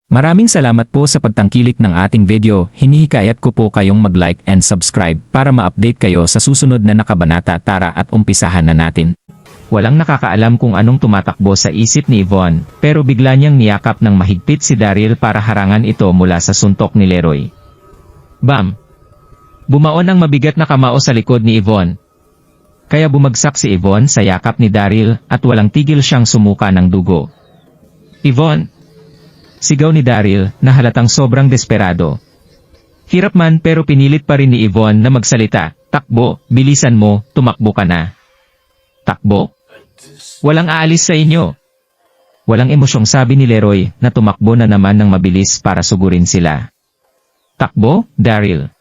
Maraming salamat po sa pagtangkilik ng ating video. Hinihikayat ko po kayong mag-like and subscribe para ma-update kayo sa susunod na nakabanata. Tara at umpisahan na natin. Walang nakakaalam kung anong tumatakbo sa isip ni Yvonne, pero bigla niyang niyakap ng mahigpit si Daryl para harangan ito mula sa suntok ni Leroy. Bam! Bumaon ang mabigat na kamao sa likod ni Yvonne. Kaya bumagsak si Yvonne sa yakap ni Daryl at walang tigil siyang sumuka ng dugo. Yvonne! Sigaw ni Daryl na halatang sobrang desperado. Hirap man pero pinilit pa rin ni Yvonne na magsalita. Takbo, bilisan mo, tumakbo ka na. Takbo? Walang aalis sa inyo. Walang emosyong sabi ni Leroy na tumakbo na naman ng mabilis para sugurin sila. Takbo, Daryl.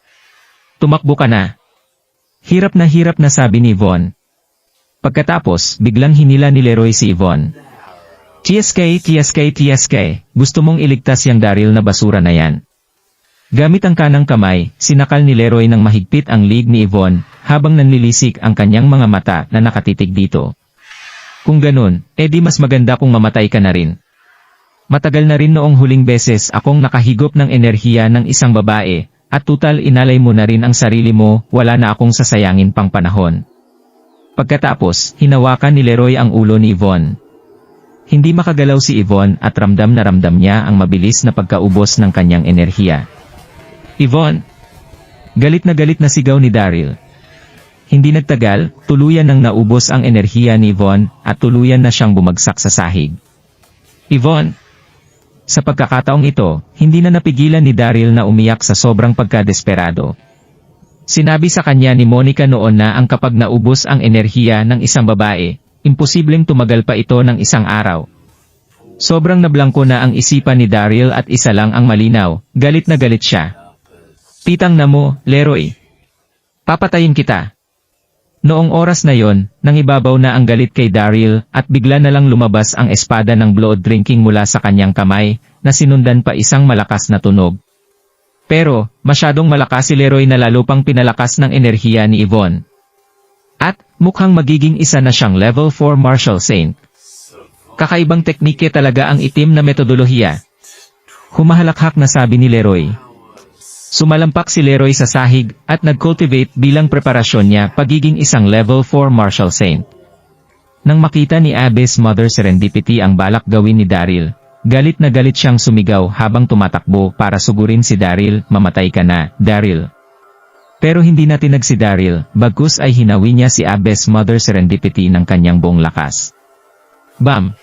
Tumakbo ka na. Hirap na sabi ni Yvonne. Pagkatapos, biglang hinila ni Leroy si Yvonne. TSK, gusto mong iligtas yang Daryl na basura na yan. Gamit ang kanang kamay, sinakal ni Leroy ng mahigpit ang lig ni Yvonne, habang nanlilisik ang kanyang mga mata na nakatitig dito. Kung ganun, edi mas maganda kung mamatay ka na rin. Matagal na rin noong huling beses akong nakahigop ng enerhiya ng isang babae, at tutal inalay mo na rin ang sarili mo, wala na akong sasayangin pang panahon. Pagkatapos, hinawakan ni Leroy ang ulo ni Yvonne. Hindi makagalaw si Yvonne at ramdam na ramdam niya ang mabilis na pagkaubos ng kanyang enerhiya. Yvonne! Galit na sigaw ni Daryl. Hindi nagtagal, tuluyan nang naubos ang enerhiya ni Yvonne at tuluyan na siyang bumagsak sa sahig. Yvonne! Sa pagkakataong ito, hindi na napigilan ni Daryl na umiyak sa sobrang pagkadesperado. Sinabi sa kanya ni Monica noon na ang kapag naubos ang enerhiya ng isang babae, imposibleng tumagal pa ito ng isang araw. Sobrang nablangko na ang isipan ni Daryl at isa lang ang malinaw, galit na galit siya. Pitang na mo, Leroy. Papatayin kita. Noong oras na yon, nangibabaw na ang galit kay Daryl at bigla na lang lumabas ang espada ng blood drinking mula sa kanyang kamay, na sinundan pa isang malakas na tunog. Pero, masyadong malakas si Leroy na lalo pang pinalakas ng enerhiya ni Yvonne. At, mukhang magiging isa na siyang level 4 martial saint. Kakaibang teknike talaga ang itim na metodolohiya. Humahalakhak na sabi ni Leroy. Sumalampak si Leroy sa sahig at nag-cultivate bilang preparasyon niya pagiging isang level 4 martial saint. Nang makita ni Abyss Mother Serendipity ang balak gawin ni Daryl, galit na galit siyang sumigaw habang tumatakbo para sugurin si Daryl. Mamatay ka na, Daryl. Pero hindi na tinag si Daryl, bagkus ay hinawi niya si Abyss Mother Serendipity ng kanyang buong lakas. Bam!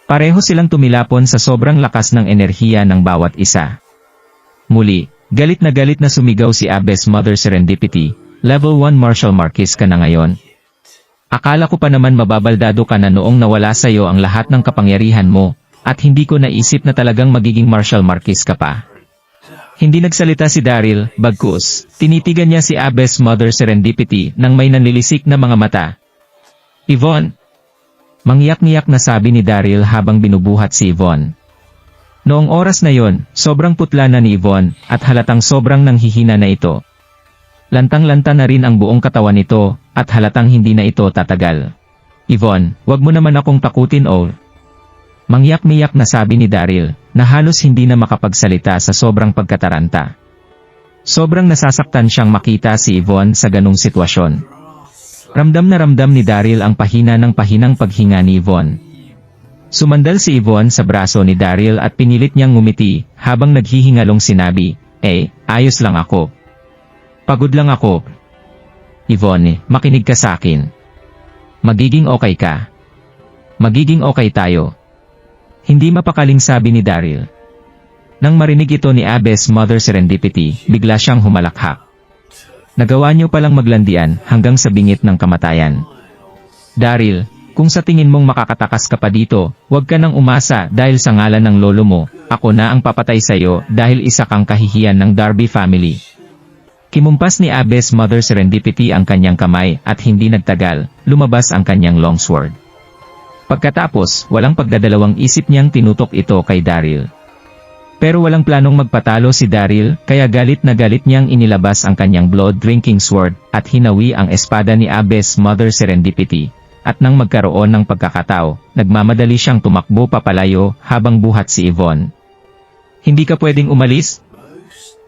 Pareho silang tumilapon sa sobrang lakas ng enerhiya ng bawat isa. Muli, galit na sumigaw si Abyss Mother Serendipity, level 1 Martial Marquis ka na ngayon. Akala ko pa naman mababaldado ka na noong nawala sa iyo ang lahat ng kapangyarihan mo, at hindi ko naisip na talagang magiging Martial Marquis ka pa. Hindi nagsalita si Daryl, bagkus, tinitigan niya si Abyss Mother Serendipity nang may nanlilisik na mga mata. Yvonne! Mangyak-ngiyak na sabi ni Daryl habang binubuhat si Yvonne. Noong oras na yon, sobrang putla na ni Yvonne at halatang sobrang nanghihina na ito. Lantang-lanta na rin ang buong katawan nito at halatang hindi na ito tatagal. Yvonne, wag mo naman akong takutin o. Mangyak-ngiyak na sabi ni Daryl, na halos hindi na makapagsalita sa sobrang pagkataranta. Sobrang nasasaktan siyang makita si Yvonne sa ganung sitwasyon. Ramdam na ramdam ni Daryl ang pahina ng pahinang paghinga ni Yvonne. Sumandal si Yvonne sa braso ni Daryl at pinilit niyang ngumiti, habang naghihingalong sinabi, ayos lang ako. Pagod lang ako. Yvonne, makinig ka sa akin. Magiging okay ka. Magiging okay tayo. Hindi mapakaling sabi ni Daryl. Nang marinig ito ni Abyss Mother Serendipity, bigla siyang humalakhak. Nagawa niyo palang maglandian hanggang sa bingit ng kamatayan. Daryl, kung sa tingin mong makakatakas ka pa dito, huwag ka nang umasa dahil sa ngalan ng lolo mo, ako na ang papatay sa iyo dahil isa kang kahihiyan ng Darby family. Kimumpas ni Abyss Mother Serendipity ang kanyang kamay at hindi nagtagal, lumabas ang kanyang longsword. Pagkatapos, walang pagdadalawang isip niyang tinutok ito kay Daryl. Pero walang planong magpatalo si Daryl, kaya galit na galit niyang inilabas ang kanyang blood-drinking sword, at hinawi ang espada ni Abyss Mother Serendipity. At nang magkaroon ng pagkakatao, nagmamadali siyang tumakbo papalayo habang buhat si Yvonne. Hindi ka pwedeng umalis?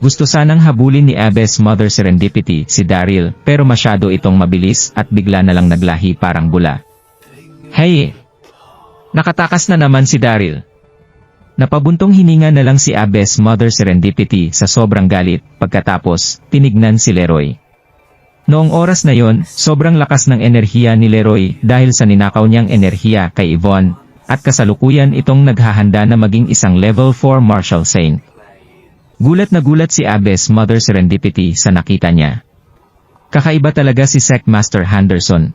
Gusto sanang habulin ni Abby's mother Serendipity si Daryl, pero masyado itong mabilis at bigla na lang naglahi parang bula. Hey! Nakatakas na naman si Daryl. Napabuntong hininga na lang si Abby's mother Serendipity sa sobrang galit, pagkatapos, tinignan si Leroy. Noong oras na yon, sobrang lakas ng enerhiya ni Leroy dahil sa ninakaw niyang enerhiya kay Yvonne, at kasalukuyan itong naghahanda na maging isang level 4 martial saint. Gulat na gulat si Abby's mother Serendipity sa nakita niya. Kakaiba talaga si Secmaster Henderson.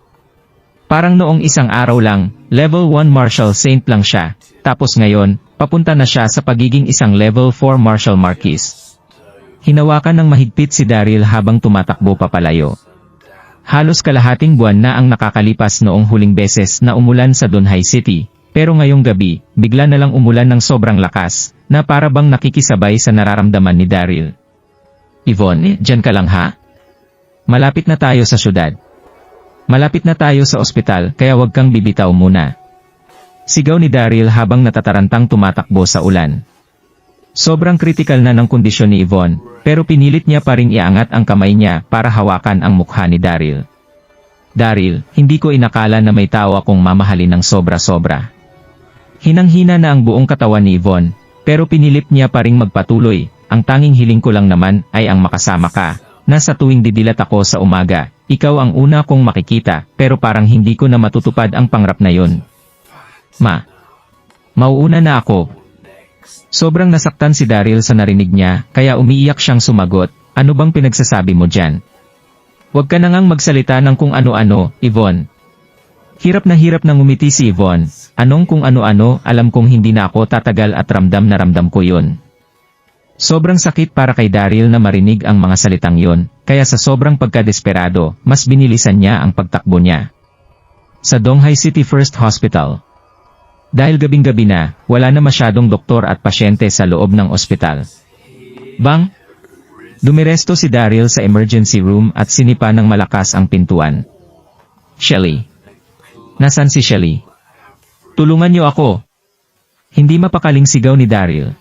Parang noong isang araw lang, level 1 martial saint lang siya, tapos ngayon, papunta na siya sa pagiging isang level 4 martial marquis. Hinawakan ng mahigpit si Daryl habang tumatakbo papalayo. Halos kalahating buwan na ang nakakalipas noong huling beses na umulan sa Dunhai City, pero ngayong gabi, bigla na lang umulan ng sobrang lakas, na para bang nakikisabay sa nararamdaman ni Daryl. Yvonne, dyan ka lang ha? Malapit na tayo sa syudad. Malapit na tayo sa ospital, kaya wag kang bibitaw muna. Sigaw ni Daryl habang natatarantang tumatakbo sa ulan. Sobrang kritikal na ng kondisyon ni Yvonne, pero pinilit niya pa ring iangat ang kamay niya para hawakan ang mukha ni Daryl. Daryl, hindi ko inakala na may tao akong mamahalin ng sobra-sobra. Hinang-hina na ang buong katawan ni Yvonne, pero pinilit niya pa ring magpatuloy. Ang tanging hiling ko lang naman ay ang makasama ka, na sa tuwing didilat ako sa umaga, ikaw ang una kong makikita, pero parang hindi ko na matutupad ang pangarap na yun. Mauuna na ako. Sobrang nasaktan si Daryl sa narinig niya, kaya umiiyak siyang sumagot, ano bang pinagsasabi mo dyan? Huwag ka na ngang magsalita ng kung ano-ano, Yvonne. Hirap na ngumiti si Yvonne, anong kung ano-ano, alam kong hindi na ako tatagal at ramdam na ramdam ko yun. Sobrang sakit para kay Daryl na marinig ang mga salitang yon, kaya sa sobrang pagkadesperado, mas binilisan niya ang pagtakbo niya. Sa Donghai City First Hospital. Dahil gabing-gabi na, wala na masyadong doktor at pasyente sa loob ng ospital. Bang! Dumiresto si Daryl sa emergency room at sinipa ng malakas ang pintuan. Shelly. Nasaan si Shelly? Tulungan niyo ako! Hindi mapakaling sigaw ni Daryl.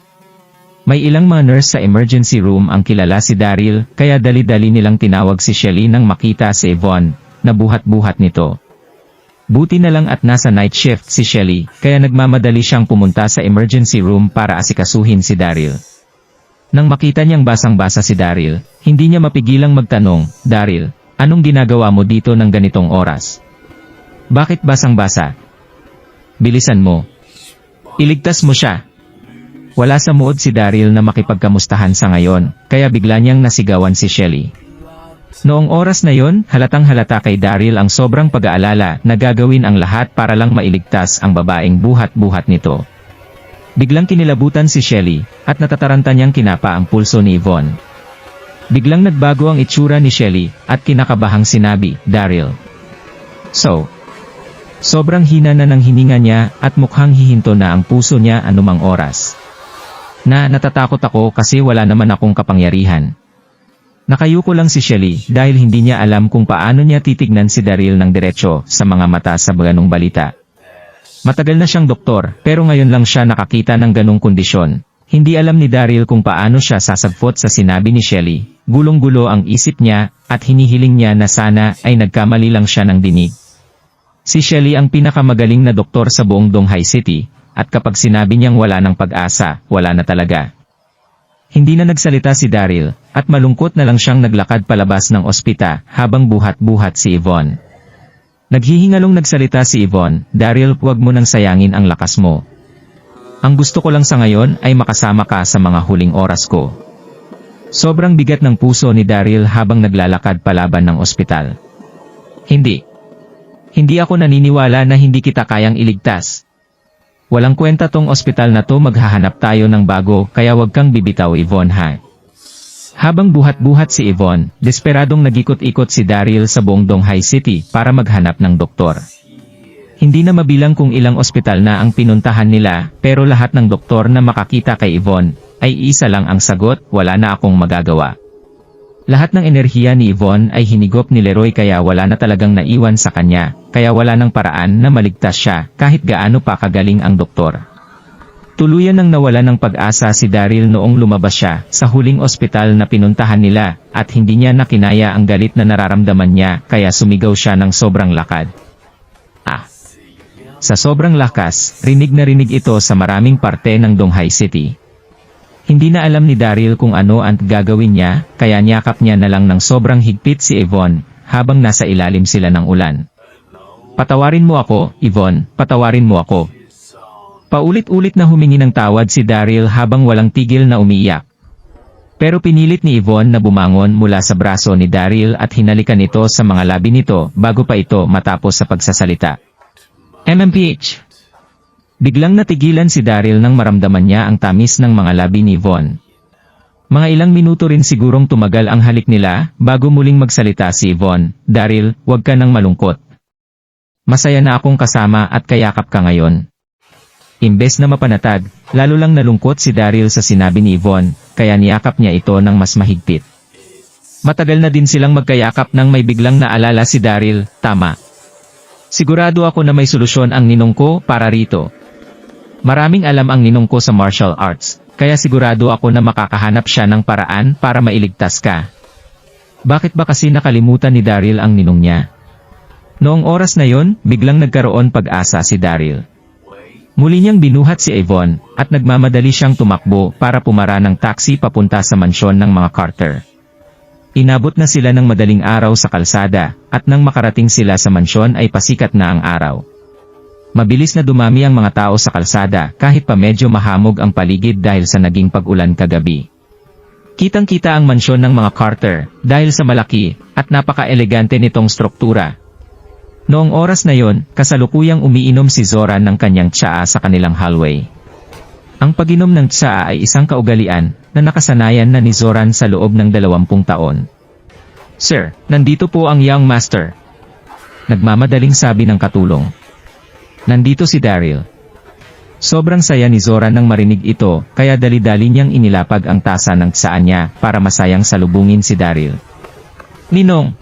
May ilang mga nurse sa emergency room ang kilala si Daryl, kaya dali-dali nilang tinawag si Shelly nang makita si Yvonne, na buhat-buhat nito. Buti na lang at nasa night shift si Shelly, kaya nagmamadali siyang pumunta sa emergency room para asikasuhin si Daryl. Nang makita niyang basang-basa si Daryl, hindi niya mapigilang magtanong, Daryl, anong ginagawa mo dito ng ganitong oras? Bakit basang-basa? Bilisan mo. Iligtas mo siya. Wala sa muod si Daryl na makipagkamustahan sa ngayon, kaya bigla niyang nasigawan si Shelly. Noong oras na yon, halatang-halata kay Daryl ang sobrang pag-aalala na gagawin ang lahat para lang mailigtas ang babaeng buhat-buhat nito. Biglang kinilabutan si Shelly, at natataranta niyang kinapa ang pulso ni Yvonne. Biglang nagbago ang itsura ni Shelly, at kinakabahang sinabi, Daryl. Sobrang hina na ng hininga niya, at mukhang hihinto na ang puso niya anumang oras. Natatakot ako kasi wala naman akong kapangyarihan. Nakayuko lang si Shelly dahil hindi niya alam kung paano niya titignan si Daryl ng diretso sa mga mata sa ganung balita. Matagal na siyang doktor pero ngayon lang siya nakakita ng ganung kondisyon. Hindi alam ni Daryl kung paano siya sasagpot sa sinabi ni Shelly. Gulong-gulo ang isip niya at hinihiling niya na sana ay nagkamali lang siya ng dinig. Si Shelly ang pinakamagaling na doktor sa buong Donghai City. At kapag sinabi niyang wala ng pag-asa, wala na talaga. Hindi na nagsalita si Daryl, at malungkot na lang siyang naglakad palabas ng ospita habang buhat-buhat si Yvonne. Naghihingalong nagsalita si Yvonne, Daryl, huwag mo nang sayangin ang lakas mo. Ang gusto ko lang sa ngayon ay makasama ka sa mga huling oras ko. Sobrang bigat ng puso ni Daryl habang naglalakad palaban ng ospital. Hindi ako naniniwala na hindi kita kayang iligtas. Walang kwenta tong ospital na to, maghahanap tayo ng bago, kaya wag kang bibitaw Yvonne ha. Habang buhat-buhat si Yvonne, desperadong nagikot-ikot si Daryl sa buong Donghai City para maghanap ng doktor. Hindi na mabilang kung ilang ospital na ang pinuntahan nila, pero lahat ng doktor na makakita kay Yvonne, ay isa lang ang sagot, wala na akong magagawa. Lahat ng enerhiya ni Yvonne ay hinigop ni Leroy kaya wala na talagang naiwan sa kanya, kaya wala nang paraan na maligtas siya kahit gaano pa kagaling ang doktor. Tuluyan nang nawala ng pag-asa si Daryl noong lumabas siya sa huling ospital na pinuntahan nila, at hindi niya nakinaya ang galit na nararamdaman niya kaya sumigaw siya ng sobrang lakad. Sa sobrang lakas, rinig na rinig ito sa maraming parte ng Donghai City. Hindi na alam ni Daryl kung ano ang gagawin niya, kaya niyakap niya na lang ng sobrang higpit si Yvonne, habang nasa ilalim sila ng ulan. Patawarin mo ako, Yvonne, patawarin mo ako. Paulit-ulit na humingi ng tawad si Daryl habang walang tigil na umiiyak. Pero pinilit ni Yvonne na bumangon mula sa braso ni Daryl at hinalikan ito sa mga labi nito bago pa ito matapos sa pagsasalita. MMPH. Biglang natigilan si Daryl nang maramdaman niya ang tamis ng mga labi ni Yvonne. Mga ilang minuto rin sigurong tumagal ang halik nila bago muling magsalita si Yvonne. Daryl, huwag ka nang malungkot. Masaya na akong kasama at kayakap ka ngayon. Imbes na mapanatag, lalo lang nalungkot si Daryl sa sinabi ni Yvonne, kaya niyakap niya ito ng mas mahigpit. Matagal na din silang magkayakap nang may biglang naalala si Daryl, tama. Sigurado ako na may solusyon ang ninong ko para rito. Maraming alam ang ninong ko sa martial arts, kaya sigurado ako na makakahanap siya ng paraan para mailigtas ka. Bakit ba kasi nakalimutan ni Daryl ang ninong niya? Noong oras na yon, biglang nagkaroon pag-asa si Daryl. Muli niyang binuhat si Yvonne, at nagmamadali siyang tumakbo para pumara ng taxi papunta sa mansyon ng mga Carter. Inabot na sila ng madaling araw sa kalsada, at nang makarating sila sa mansyon ay pasikat na ang araw. Mabilis na dumami ang mga tao sa kalsada kahit pa medyo mahamog ang paligid dahil sa naging pag-ulan kagabi. Kitang-kita ang mansyon ng mga Carter dahil sa malaki at napaka-elegante nitong struktura. Noong oras na yon, kasalukuyang umiinom si Zoran ng kanyang tsaa sa kanilang hallway. Ang pag-inom ng tsaa ay isang kaugalian na nakasanayan na ni Zoran sa loob ng 20 taon. Sir, nandito po ang young master. Nagmamadaling sabi ng katulong. Nandito si Daryl. Sobrang saya ni Zoran nang marinig ito, kaya dali-dali niyang inilapag ang tasa ng tsaa niya para masayang salubungin si Daryl. Ninong!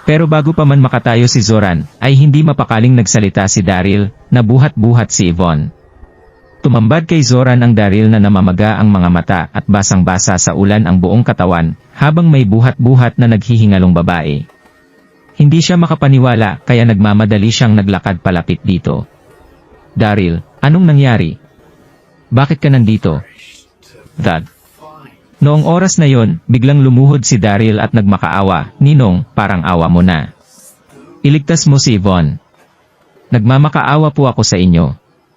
Pero bago pa man makatayo si Zoran, ay hindi mapakaling nagsalita si Daryl, na buhat-buhat si Yvonne. Tumambad kay Zoran ang Daryl na namamaga ang mga mata at basang-basa sa ulan ang buong katawan, habang may buhat-buhat na naghihingalong babae. Hindi siya makapaniwala kaya nagmamadali siyang naglakad palapit dito. Daryl, anong nangyari? Bakit ka nandito? Dad. Noong oras na yon, biglang lumuhod si Daryl at nagmakaawa, Ninong, parang awa mo na. Iligtas mo si Yvonne. Nagmamakaawa po ako sa inyo.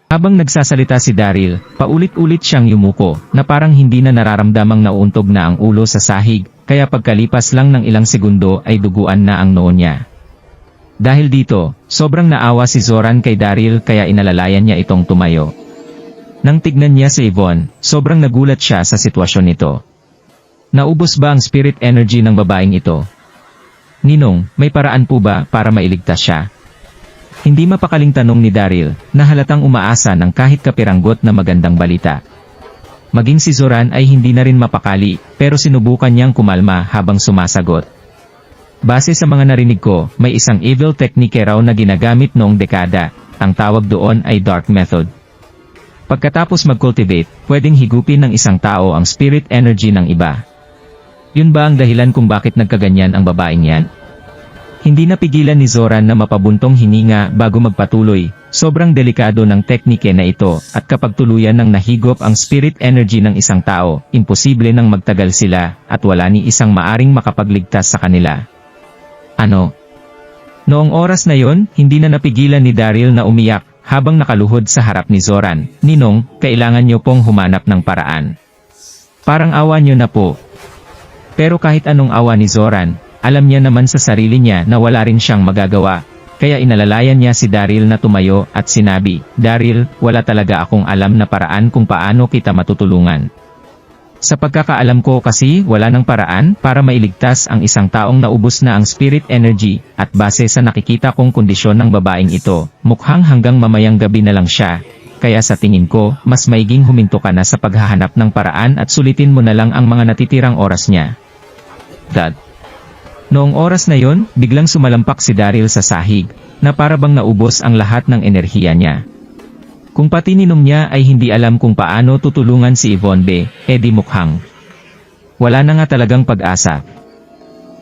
Habang nagsasalita si Daryl, paulit-ulit siyang yumuko, na parang hindi na nararamdamang nauuntog na ang ulo sa sahig, kaya pagkalipas lang ng ilang segundo ay duguan na ang noo niya. Dahil dito, sobrang naawa si Zoran kay Daryl kaya inalalayan niya itong tumayo. Nang tignan niya si Yvonne, sobrang nagulat siya sa sitwasyon nito. Naubos ba ang spirit energy ng babaeng ito? Ninong, may paraan po ba para mailigtas siya? Hindi mapakaling tanong ni Daryl, na halatang umaasa ng kahit kapiranggot na magandang balita. Maging si Zoran ay hindi na rin mapakali, pero sinubukan niyang kumalma habang sumasagot. Base sa mga narinig ko, may isang evil technique raw na ginagamit noong dekada, ang tawag doon ay dark method. Pagkatapos mag-cultivate, pwedeng higupin ng isang tao ang spirit energy ng iba. Yun ba ang dahilan kung bakit nagkaganyan ang babaeng yan? Hindi napigilan ni Zoran na mapabuntong hininga bago magpatuloy, sobrang delikado ng teknike na ito at kapag tuluyan ng nahigop ang spirit energy ng isang tao, imposible nang magtagal sila at wala ni isang maaring makapagligtas sa kanila. Ano? Noong oras na yon, hindi na napigilan ni Daryl na umiyak habang nakaluhod sa harap ni Zoran, Ninong, kailangan niyo pong humanap ng paraan. Parang awa niyo na po. Pero kahit anong awa ni Zoran, alam niya naman sa sarili niya na wala rin siyang magagawa, kaya inalalayan niya si Daryl na tumayo at sinabi, Daryl, wala talaga akong alam na paraan kung paano kita matutulungan. Sa pagkakaalam ko kasi wala nang paraan para mailigtas ang isang taong naubos na ang spirit energy, at base sa nakikita kong kondisyon ng babaeng ito, mukhang hanggang mamayang gabi na lang siya. Kaya sa tingin ko, mas maiging huminto ka na sa paghahanap ng paraan at sulitin mo na lang ang mga natitirang oras niya. Dad. Noong oras na yon, biglang sumalampak si Daryl sa sahig, na para bang naubos ang lahat ng enerhiya niya. Kung pati ninom niya ay hindi alam kung paano tutulungan si Yvonne edi mukhang wala na nga talagang pag-asa.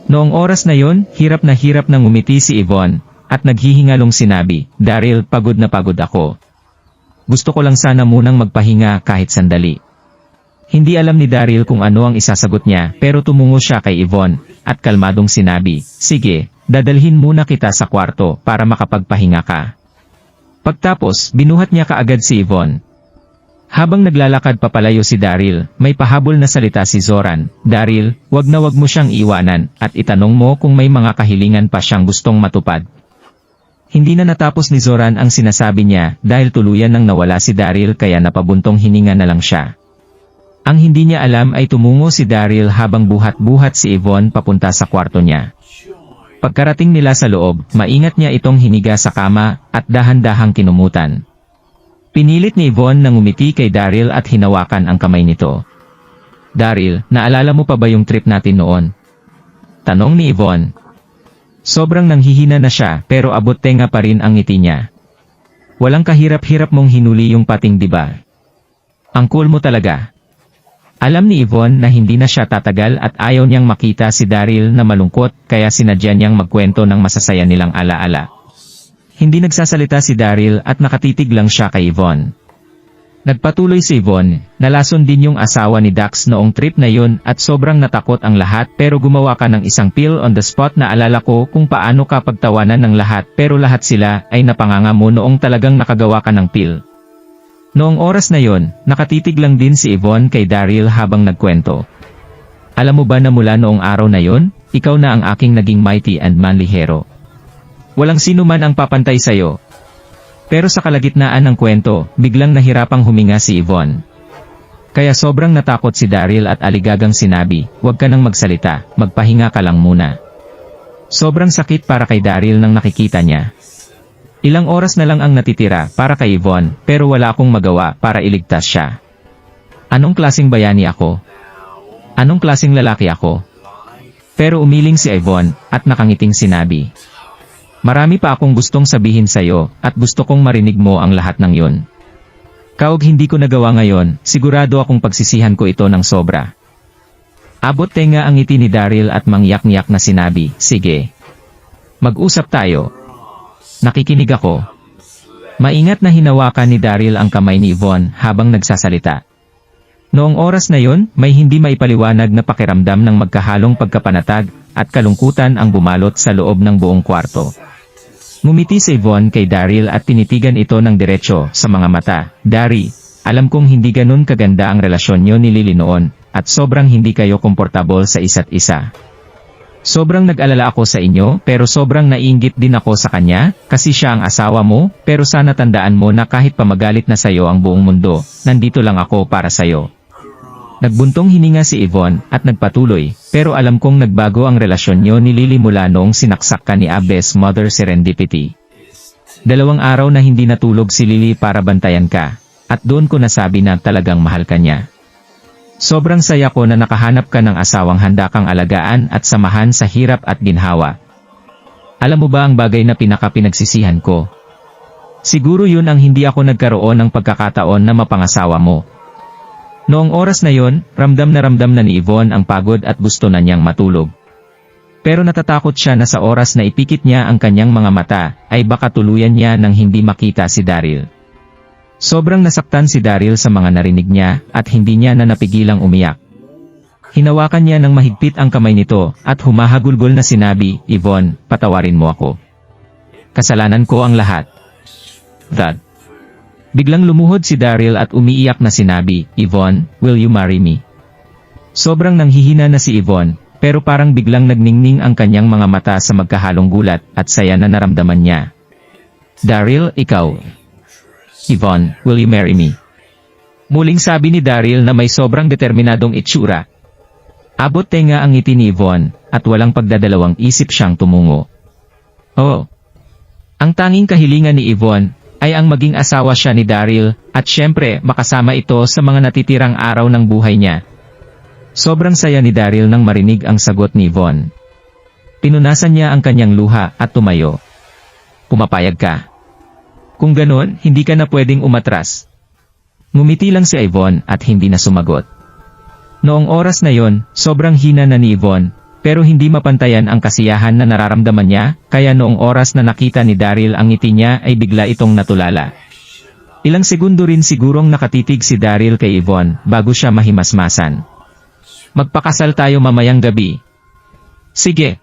Noong oras na yon, hirap na ngumiti si Yvonne, at naghihingalong sinabi, "Daryl, pagod na pagod ako. Gusto ko lang sana munang magpahinga kahit sandali." Hindi alam ni Daryl kung ano ang isasagot niya, pero tumungo siya kay Yvonne, at kalmadong sinabi, "Sige, dadalhin muna kita sa kwarto para makapagpahinga ka." Pagtapos, binuhat niya kaagad si Yvonne. Habang naglalakad papalayo si Daryl, may pahabol na salita si Zoran, "Daryl, wag na wag mo siyang iwanan, at itanong mo kung may mga kahilingan pa siyang gustong matupad." Hindi na natapos ni Zoran ang sinasabi niya, dahil tuluyan nang nawala si Daryl kaya napabuntong hininga na lang siya. Ang hindi niya alam ay tumungo si Daryl habang buhat-buhat si Yvonne papunta sa kwarto niya. Pagkarating nila sa loob, maingat niya itong hiniga sa kama, at dahan-dahang kinumutan. Pinilit ni Yvonne na ngumiti kay Daryl at hinawakan ang kamay nito. "Daryl, naalala mo pa ba yung trip natin noon?" tanong ni Yvonne. Sobrang nanghihina na siya, pero abot tenga pa rin ang ngiti niya. "Walang kahirap-hirap mong hinuli yung pating, diba? Ang cool mo talaga." Alam ni Yvonne na hindi na siya tatagal at ayaw niyang makita si Daryl na malungkot, kaya sinadya niyang magkwento ng masasaya nilang alaala. Hindi nagsasalita si Daryl at nakatitig lang siya kay Yvonne. Nagpatuloy si Yvonne, nalason din yung asawa ni Dax noong trip na yun at sobrang natakot ang lahat, pero gumawa ka ng isang pill on the spot na alala ko kung paano ka pagtawanan ng lahat, pero lahat sila ay napanganga mo noong talagang nakagawa ka ng pill. Noong oras na yon, nakatitig lang din si Yvonne kay Daryl habang nagkwento. "Alam mo ba na mula noong araw na yon, ikaw na ang aking naging mighty and manly hero. Walang sino man ang papantay sa'yo." Pero sa kalagitnaan ng kwento, biglang nahirapang huminga si Yvonne. Kaya sobrang natakot si Daryl at aligagang sinabi, "Huwag ka nang magsalita, magpahinga ka lang muna." Sobrang sakit para kay Daryl nang nakikita niya. Ilang oras na lang ang natitira para kay Yvonne, pero wala akong magawa para iligtas siya. Anong klaseng bayani ako? Anong klaseng lalaki ako? Pero umiling si Yvonne, at nakangiting sinabi, "Marami pa akong gustong sabihin sa'yo, at gusto kong marinig mo ang lahat ng yun. Kaog hindi ko nagawa ngayon, sigurado akong pagsisihan ko ito ng sobra." Abot tenga ang ngiti ni Daryl at mangyak-ngyak na sinabi, "Sige. Mag-usap tayo. Nakikinig ako." Maingat na hinawakan ni Daryl ang kamay ni Yvonne habang nagsasalita. Noong oras na yon, may hindi maipaliwanag na pakiramdam ng magkahalong pagkapanatag at kalungkutan ang bumalot sa loob ng buong kwarto. Ngumiti si Yvonne kay Daryl at tinitigan ito ng diretso sa mga mata. "Dari, alam kong hindi ganun kaganda ang relasyon niyo ni Lily noon, at sobrang hindi kayo komportable sa isa't isa. Sobrang nag-alala ako sa inyo, pero sobrang naiinggit din ako sa kanya, kasi siya ang asawa mo, pero sana tandaan mo na kahit pamagalit na sayo ang buong mundo, nandito lang ako para sayo." Nagbuntong hininga si Yvonne, at nagpatuloy, "Pero alam kong nagbago ang relasyon niyo ni Lily mula noong sinaksak ka ni Abes Mother Serendipity. 2 araw na hindi natulog si Lily para bantayan ka, at doon ko nasabi na talagang mahal ka niya. Sobrang saya ko na nakahanap ka ng asawang handa kang alagaan at samahan sa hirap at ginhawa. Alam mo ba ang bagay na pinaka-pinagsisihan ko? Siguro yun ang hindi ako nagkaroon ng pagkakataon na mapangasawa mo." Noong oras na yon, ramdam na ni Yvonne ang pagod at gusto na niyang matulog. Pero natatakot siya na sa oras na ipikit niya ang kanyang mga mata, ay baka tuluyan niya nang hindi makita si Daryl. Sobrang nasaktan si Daryl sa mga narinig niya, at hindi niya na napigilang umiyak. Hinawakan niya ng mahigpit ang kamay nito, at humahagulgol na sinabi, "Yvonne, patawarin mo ako. Kasalanan ko ang lahat." That. Biglang lumuhod si Daryl at umiiyak na sinabi, "Yvonne, will you marry me?" Sobrang nanghihina na si Yvonne, pero parang biglang nagningning ang kanyang mga mata sa magkahalong gulat at saya na naramdaman niya. "Daryl, ikaw. Yvonne, will you marry me?" Muling sabi ni Daryl na may sobrang determinadong itsura. Abot tenga ang ngiti ni Yvonne, at walang pagdadalawang isip siyang tumungo. Oo. Ang tanging kahilingan ni Yvonne ay ang maging asawa siya ni Daryl, at syempre makasama ito sa mga natitirang araw ng buhay niya. Sobrang saya ni Daryl nang marinig ang sagot ni Yvonne. Pinunasan niya ang kanyang luha at tumayo. "Pumapayag ka?" Kung ganon, hindi ka na pwedeng umatras. Ngumiti lang si Yvonne at hindi na sumagot. Noong oras na yon, sobrang hina na ni Yvonne, pero hindi mapantayan ang kasiyahan na nararamdaman niya, kaya noong oras na nakita ni Daryl ang ngiti niya ay bigla itong natulala. Ilang segundo rin sigurong nakatitig si Daryl kay Yvonne bago siya mahimasmasan. Magpakasal tayo mamayang gabi. Sige.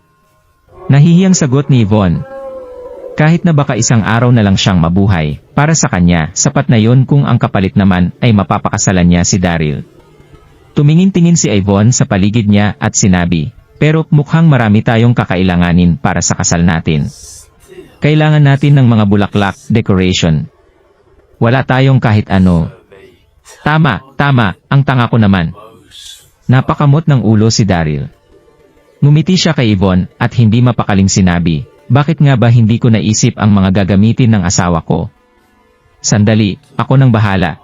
Nahihiyang sagot ni Yvonne. Kahit na baka isang araw na lang siyang mabuhay, para sa kanya, sapat na yon kung ang kapalit naman ay mapapakasalan niya si Daryl. Tumingin-tingin si Yvonne sa paligid niya at sinabi, pero mukhang marami tayong kakailanganin para sa kasal natin. Kailangan natin ng mga bulaklak, decoration. Wala tayong kahit ano. Tama, ang tanga ko naman. Napakamot ng ulo si Daryl. Ngumiti siya kay Yvonne at hindi mapakaling sinabi, bakit nga ba hindi ko naisip ang mga gagamitin ng asawa ko? Sandali, ako nang bahala.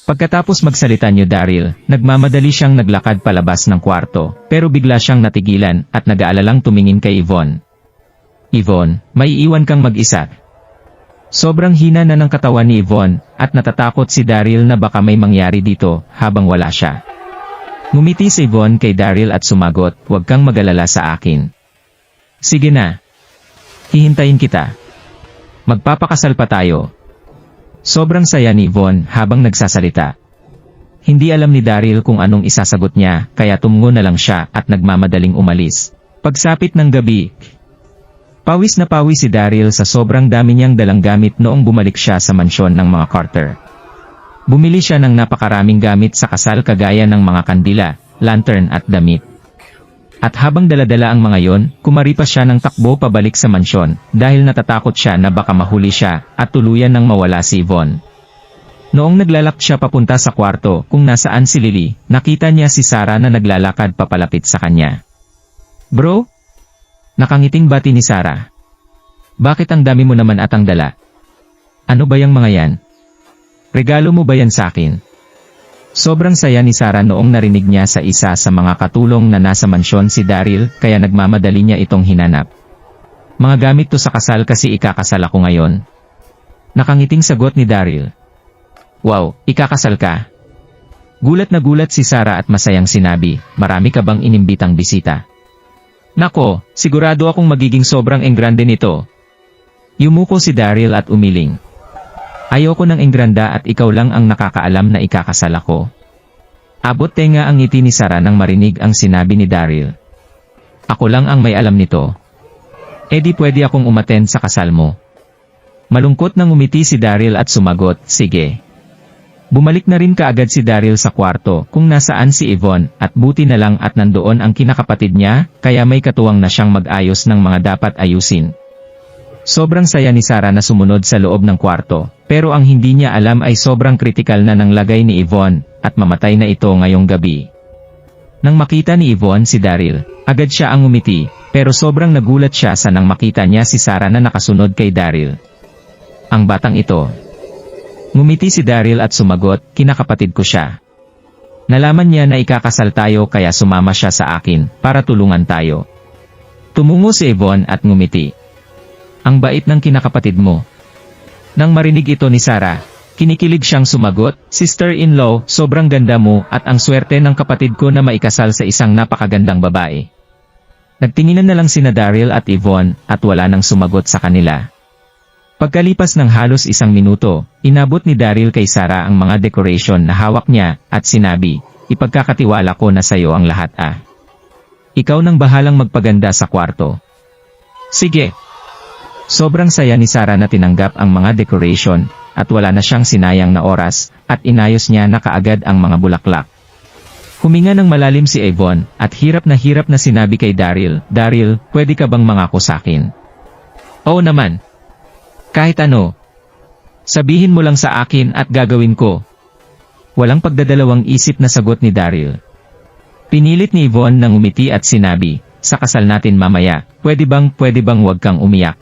Pagkatapos magsalita niyo Daryl, nagmamadali siyang naglakad palabas ng kwarto, pero bigla siyang natigilan at nag-aalalang tumingin kay Yvonne. Yvonne, may iwan kang mag-isa. Sobrang hina na ng katawan ni Yvonne, at natatakot si Daryl na baka may mangyari dito habang wala siya. Ngumiti si Yvonne kay Daryl at sumagot, huwag kang mag-alala sa akin. Sige na. Hihintayin kita. Magpapakasal pa tayo. Sobrang saya ni Yvonne habang nagsasalita. Hindi alam ni Daryl kung anong isasagot niya, kaya tumungo na lang siya at nagmamadaling umalis. Pagsapit ng gabi, pawis na pawis si Daryl sa sobrang dami niyang dalang gamit noong bumalik siya sa mansyon ng mga Carter. Bumili siya ng napakaraming gamit sa kasal kagaya ng mga kandila, lantern at damit. At habang daladala ang mga yon, kumaripas siya ng takbo pabalik sa mansyon, dahil natatakot siya na baka mahuli siya, at tuluyan nang mawala si Yvonne. Noong naglalak siya papunta sa kwarto kung nasaan si Lily, nakita niya si Sarah na naglalakad papalapit sa kanya. Bro? Nakangiting bati ni Sarah. Bakit ang dami mo naman at ang dala? Ano ba yang mga yan? Regalo mo ba yan sa akin? Sobrang saya ni Sarah noong narinig niya sa isa sa mga katulong na nasa mansyon si Daryl, kaya nagmamadali niya itong hinanap. Mga gamit to sa kasal kasi ikakasal ako ngayon. Nakangiting sagot ni Daryl. Wow, ikakasal ka? Gulat na gulat si Sarah at masayang sinabi, marami ka bang inimbitang bisita? Nako, sigurado akong magiging sobrang enggrande nito. Yumuko si Daryl at umiling. Ayoko ng enggranda at ikaw lang ang nakakaalam na ikakasal ako. Abot tenga ang ngiti ni Sarah nang marinig ang sinabi ni Daryl. Ako lang ang may alam nito. E di pwede akong umattend sa kasal mo. Malungkot nang umiti si Daryl at sumagot, sige. Bumalik na rin kaagad si Daryl sa kwarto kung nasaan si Yvonne at buti na lang at nandoon ang kinakapatid niya, kaya may katuwang na siyang mag-ayos ng mga dapat ayusin. Sobrang saya ni Sarah na sumunod sa loob ng kwarto, pero ang hindi niya alam ay sobrang kritikal na ng lagay ni Yvonne, at mamatay na ito ngayong gabi. Nang makita ni Yvonne si Daryl, agad siya ang umiti, pero sobrang nagulat siya sa nang makita niya si Sarah na nakasunod kay Daryl. Ang batang ito. Ngumiti si Daryl at sumagot, kinakapatid ko siya. Nalaman niya na ikakasal tayo kaya sumama siya sa akin, para tulungan tayo. Tumungo si Yvonne at ngumiti. Ang bait ng kinakapatid mo. Nang marinig ito ni Sarah, kinikilig siyang sumagot, Sister-in-law, sobrang ganda mo at ang swerte ng kapatid ko na maikasal sa isang napakagandang babae. Nagtinginan na lang sina Daryl at Yvonne at wala nang sumagot sa kanila. Pagkalipas ng halos 1 minuto, inabot ni Daryl kay Sarah ang mga decoration na hawak niya at sinabi, ipagkakatiwala ko na sayo ang lahat ah. Ikaw nang bahalang magpaganda sa kwarto. Sige. Sobrang saya ni Sarah na tinanggap ang mga decoration, at wala na siyang sinayang na oras, at inayos niya na kaagad ang mga bulaklak. Huminga ng malalim si Yvonne, at hirap na sinabi kay Daryl, Daryl, pwede ka bang mangako sa akin? Oo naman. Kahit ano. Sabihin mo lang sa akin at gagawin ko. Walang pagdadalawang isip na sagot ni Daryl. Pinilit ni Yvonne nang umiti at sinabi, sa kasal natin mamaya, pwede bang wag kang umiyak?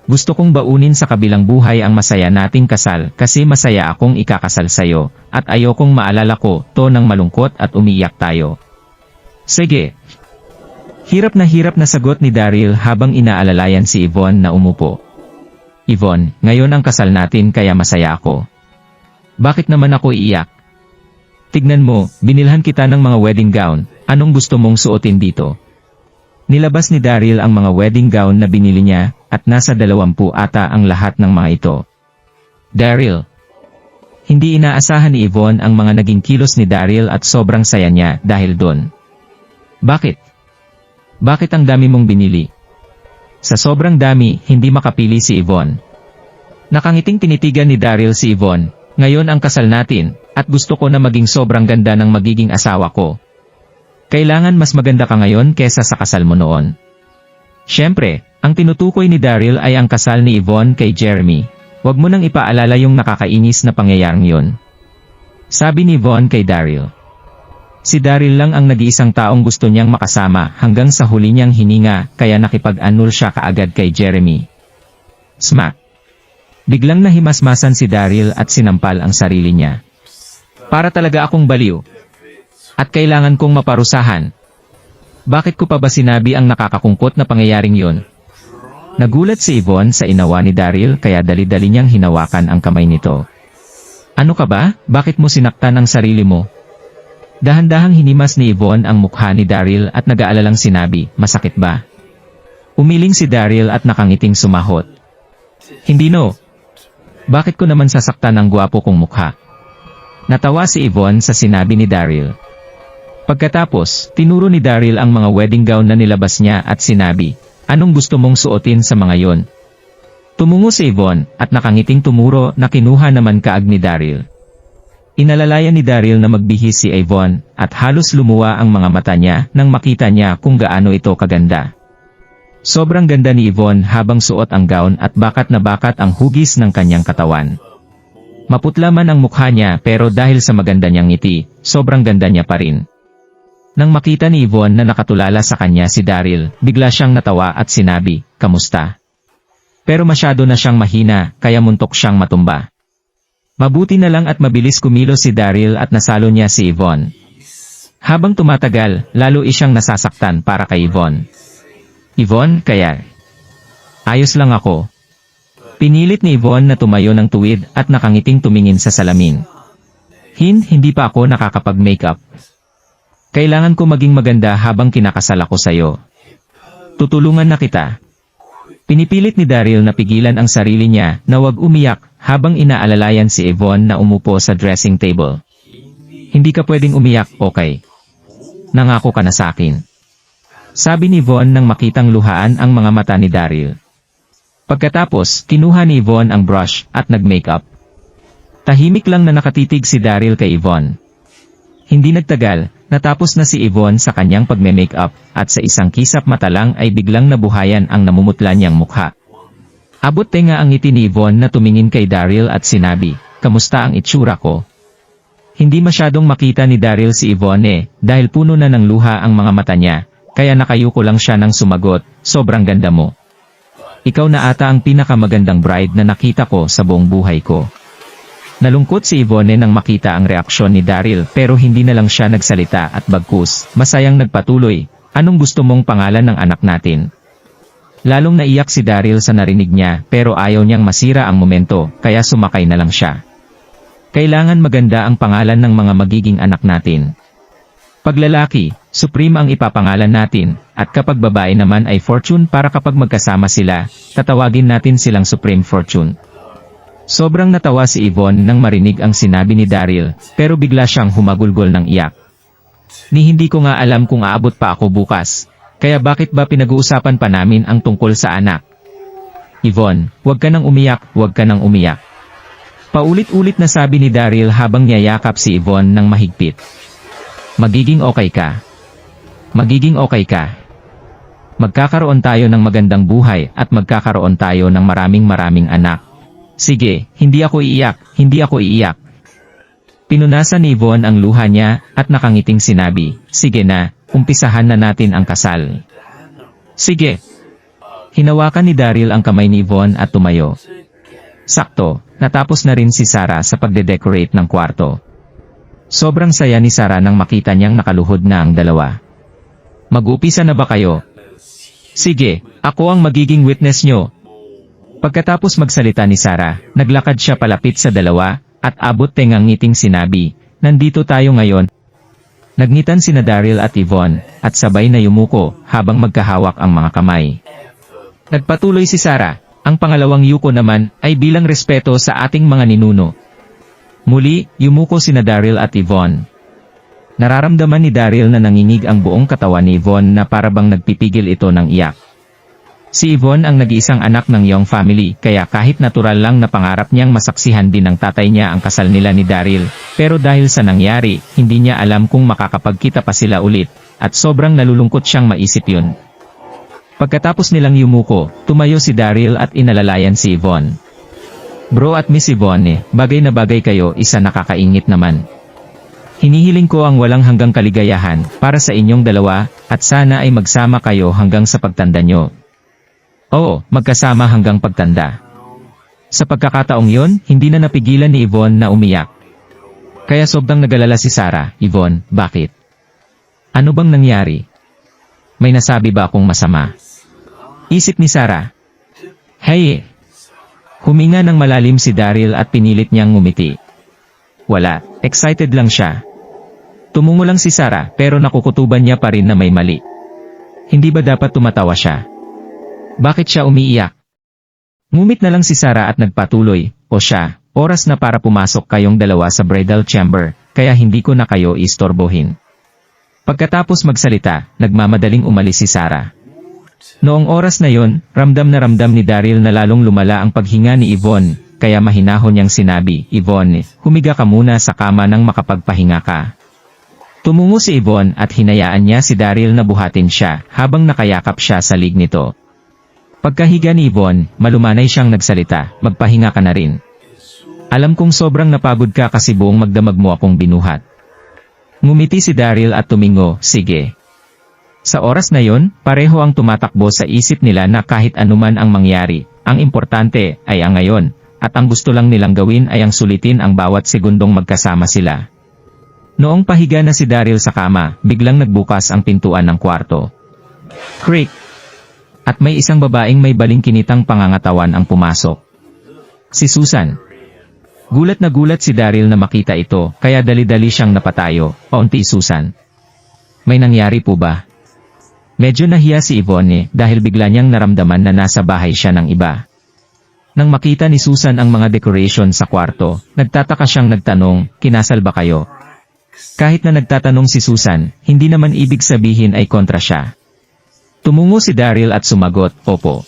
Gusto kong baunin sa kabilang buhay ang masaya nating kasal kasi masaya akong ikakasal sayo, at ayokong maalala ko to ng malungkot at umiyak tayo. Sige. Hirap na sagot ni Daryl habang inaalalayan si Yvonne na umupo. Yvonne, ngayon ang kasal natin kaya masaya ako. Bakit naman ako iiyak? Tignan mo, binilhan kita ng mga wedding gown, anong gusto mong suotin dito? Nilabas ni Daryl ang mga wedding gown na binili niya, at nasa 20 ata ang lahat ng mga ito. Daryl. Hindi inaasahan ni Yvonne ang mga naging kilos ni Daryl at sobrang saya niya dahil doon. Bakit? Bakit ang dami mong binili? Sa sobrang dami, hindi makapili si Yvonne. Nakangiting tinitigan ni Daryl si Yvonne, ngayon ang kasal natin, at gusto ko na maging sobrang ganda ng magiging asawa ko. Kailangan mas maganda ka ngayon kesa sa kasal mo noon. Siyempre, ang tinutukoy ni Daryl ay ang kasal ni Yvonne kay Jeremy. Huwag mo nang ipaalala yung nakakainis na pangyayaring yun. Sabi ni Yvonne kay Daryl. Si Daryl lang ang nag-iisang taong gusto niyang makasama hanggang sa huli niyang hininga kaya nakipag-annul siya kaagad kay Jeremy. Smack! Biglang nahimasmasan si Daryl at sinampal ang sarili niya. Para talaga akong baliw. At kailangan kong maparusahan. Bakit ko pa ba sinabi ang nakakakungkot na pangyayaring yun? Nagulat si Yvonne sa inawa ni Daryl kaya dali-dali niyang hinawakan ang kamay nito. Ano ka ba? Bakit mo sinaktan ang sarili mo? Dahan-dahang hinimas ni Yvonne ang mukha ni Daryl at nag-aalalang sinabi, masakit ba? Umiling si Daryl at nakangiting sumahot. Hindi no. Bakit ko naman sasaktan ang gwapo kong mukha? Natawa si Yvonne sa sinabi ni Daryl. Pagkatapos, tinuro ni Daryl ang mga wedding gown na nilabas niya at sinabi, anong gusto mong suotin sa mga yon? Tumungo si Yvonne at nakangiting tumuro na kinuha naman kaag ni Daryl. Inalalayan ni Daryl na magbihis si Yvonne at halos lumuwa ang mga mata niya nang makita niya kung gaano ito kaganda. Sobrang ganda ni Yvonne habang suot ang gown at bakat na bakat ang hugis ng kanyang katawan. Maputla man ang mukha niya pero dahil sa maganda niyang ngiti, sobrang ganda niya pa rin. Nang makita ni Yvonne na nakatulala sa kanya si Daryl, bigla siyang natawa at sinabi, kamusta? Pero masyado na siyang mahina, kaya muntok siyang matumba. Mabuti na lang at mabilis kumilos si Daryl at nasalo niya si Yvonne. Habang tumatagal, lalo isyang nasasaktan para kay Yvonne. Yvonne, kaya? Ayos lang ako. Pinilit ni Yvonne na tumayo ng tuwid at nakangiting tumingin sa salamin. Hindi pa ako nakakapag-makeup. Kailangan ko maging maganda habang kinakasal ako sa'yo. Tutulungan na kita. Pinipilit ni Daryl na pigilan ang sarili niya na huwag umiyak habang inaalalayan si Yvonne na umupo sa dressing table. Hindi ka pwedeng umiyak, okay? Nangako ka na sa'kin. Sabi ni Yvonne nang makitang luhaan ang mga mata ni Daryl. Pagkatapos, kinuha ni Yvonne ang brush at nag-makeup. Tahimik lang na nakatitig si Daryl kay Yvonne. Hindi nagtagal, natapos na si Yvonne sa kanyang pagme-makeup at sa isang kisap mata lang ay biglang nabuhayan ang namumutla niyang mukha. Abot tenga ang ngiti ni Yvonne na tumingin kay Daryl at sinabi, kamusta ang itsura ko? Hindi masyadong makita ni Daryl si Yvonne dahil puno na ng luha ang mga mata niya, kaya nakayuko lang siya nang sumagot, sobrang ganda mo. Ikaw na ata ang pinakamagandang bride na nakita ko sa buong buhay ko. Nalungkot si Yvonne nang makita ang reaksyon ni Daryl pero hindi na lang siya nagsalita at bagkus, masayang nagpatuloy, anong gusto mong pangalan ng anak natin? Lalong naiyak si Daryl sa narinig niya pero ayaw niyang masira ang momento kaya sumakay na lang siya. Kailangan maganda ang pangalan ng mga magiging anak natin. Pag lalaki, Supreme ang ipapangalan natin, at kapag babae naman ay Fortune para kapag magkasama sila, tatawagin natin silang Supreme Fortune. Sobrang natawa si Yvonne nang marinig ang sinabi ni Daryl, pero bigla siyang humagulgol ng iyak. Hindi ko nga alam kung aabot pa ako bukas, kaya bakit ba pinag-uusapan pa namin ang tungkol sa anak? Yvonne, huwag ka nang umiyak, huwag ka nang umiyak. Paulit-ulit na sabi ni Daryl habang niyayakap si Yvonne ng mahigpit. Magiging okay ka. Magiging okay ka. Magkakaroon tayo ng magandang buhay at magkakaroon tayo ng maraming anak. Sige, hindi ako iiyak, hindi ako iiyak. Pinunasan ni Yvonne ang luha niya at nakangiting sinabi, sige na, umpisahan na natin ang kasal. Sige. Hinawakan ni Daryl ang kamay ni Yvonne at tumayo. Sakto, natapos na rin si Sarah sa pagde-decorate ng kwarto. Sobrang saya ni Sarah nang makita niyang nakaluhod na ang dalawa. Mag-upisa na ba kayo? Sige, ako ang magiging witness nyo. Pagkatapos magsalita ni Sarah, naglakad siya palapit sa dalawa, at abot tengang ngiting sinabi, "Nandito tayo ngayon." Nagnitan sina Daryl at Yvonne, at sabay na yumuko, habang magkahawak ang mga kamay. Nagpatuloy si Sarah, "Ang pangalawang yuko naman, ay bilang respeto sa ating mga ninuno." Muli, yumuko sina Daryl at Yvonne. Nararamdaman ni Daryl na nanginig ang buong katawan ni Yvonne na parabang nagpipigil ito ng iyak. Si Yvonne ang nag-iisang anak ng Young family, kaya kahit natural lang na pangarap niyang masaksihan din ng tatay niya ang kasal nila ni Daryl, pero dahil sa nangyari, hindi niya alam kung makakapagkita pa sila ulit, at sobrang nalulungkot siyang maisip yun. Pagkatapos nilang yumuko, tumayo si Daryl at inalalayan si Yvonne. "Bro at Miss Yvonne, bagay na bagay kayo, isa nakakaingit naman. Hinihiling ko ang walang hanggang kaligayahan para sa inyong dalawa, at sana ay magsama kayo hanggang sa pagtanda nyo." Oo, magkasama hanggang pagtanda. Sa pagkakataong yon, hindi na napigilan ni Yvonne na umiyak. Kaya sobrang nagalala si Sarah. "Yvonne, bakit? Ano bang nangyari? May nasabi ba akong masama?" Isip ni Sarah. "Hey!" Huminga ng malalim si Daryl at pinilit niyang ngumiti. Wala, excited lang siya. Tumungo lang si Sarah pero nakukutuban niya pa rin na may mali. Hindi ba dapat tumatawa siya? Bakit siya umiiyak? Ngumit na lang si Sarah at nagpatuloy, "O siya, oras na para pumasok kayong dalawa sa bridal chamber, kaya hindi ko na kayo istorbohin." Pagkatapos magsalita, nagmamadaling umalis si Sarah. Noong oras na yon, ramdam na ramdam ni Daryl na lalong lumala ang paghinga ni Yvonne, kaya mahinahon niyang sinabi, "Yvonne, humiga ka muna sa kama nang makapagpahinga ka." Tumungo si Yvonne at hinayaan niya si Daryl na buhatin siya, habang nakayakap siya sa lig nito. Pagkahiga ni Yvonne, malumanay siyang nagsalita, "Magpahinga ka na rin. Alam kong sobrang napagod ka kasi buong magdamag mo akong binuhat." Ngumiti si Daryl at tumingo, "Sige." Sa oras na yon, pareho ang tumatakbo sa isip nila na kahit anuman ang mangyari, ang importante ay ang ngayon, at ang gusto lang nilang gawin ay ang sulitin ang bawat segundong magkasama sila. Noong pahiga na si Daryl sa kama, biglang nagbukas ang pintuan ng kwarto. Creak! At may isang babaeng may balingkinitang pangangatawan ang pumasok. Si Susan. Gulat na gulat si Daryl na makita ito, kaya dali-dali siyang napatayo. "Paunti, Susan. May nangyari po ba?" Medyo nahiya si Yvonne dahil bigla niyang naramdaman na nasa bahay siya ng iba. Nang makita ni Susan ang mga decoration sa kwarto, nagtataka siyang nagtanong, "Kinasal ba kayo?" Kahit na nagtatanong si Susan, hindi naman ibig sabihin ay kontra siya. Tumungo si Daryl at sumagot, "Opo."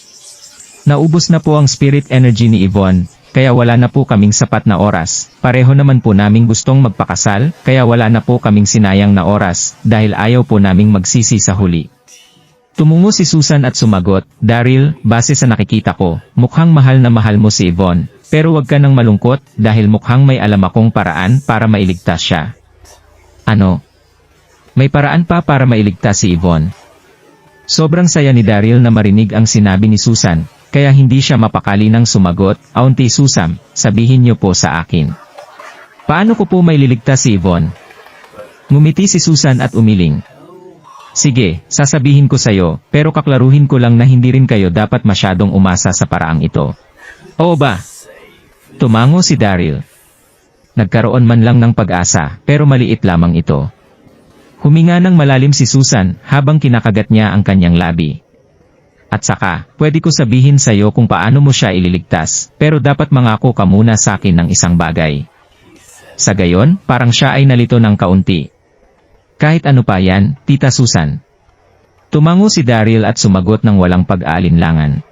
Naubos na po ang spirit energy ni Yvonne, kaya wala na po kaming sapat na oras. Pareho naman po naming gustong magpakasal, kaya wala na po kaming sinayang na oras, dahil ayaw po naming magsisi sa huli. Tumungo si Susan at sumagot, "Daryl, base sa nakikita ko, mukhang mahal na mahal mo si Yvonne, pero wag ka nang malungkot, dahil mukhang may alam akong paraan para mailigtas siya." Ano? May paraan pa para mailigtas si Yvonne? Sobrang saya ni Daryl na marinig ang sinabi ni Susan, kaya hindi siya mapakali nang sumagot, "Auntie Susan, sabihin niyo po sa akin. Paano ko po maililigtas si Yvonne?" Ngumiti si Susan at umiling. "Sige, sasabihin ko sayo, pero kaklaruhin ko lang na hindi rin kayo dapat masyadong umasa sa paraang ito." "Oo ba?" Tumango si Daryl. Nagkaroon man lang ng pag-asa, pero maliit lamang ito. Huminga ng malalim si Susan, habang kinakagat niya ang kanyang labi. "At saka, pwede ko sabihin sayo kung paano mo siya ililigtas, pero dapat mangako ka muna sa akin ng isang bagay." Sa gayon, parang siya ay nalito ng kaunti. "Kahit ano pa yan, Tita Susan." Tumango si Daryl at sumagot ng walang pag-aalinlangan.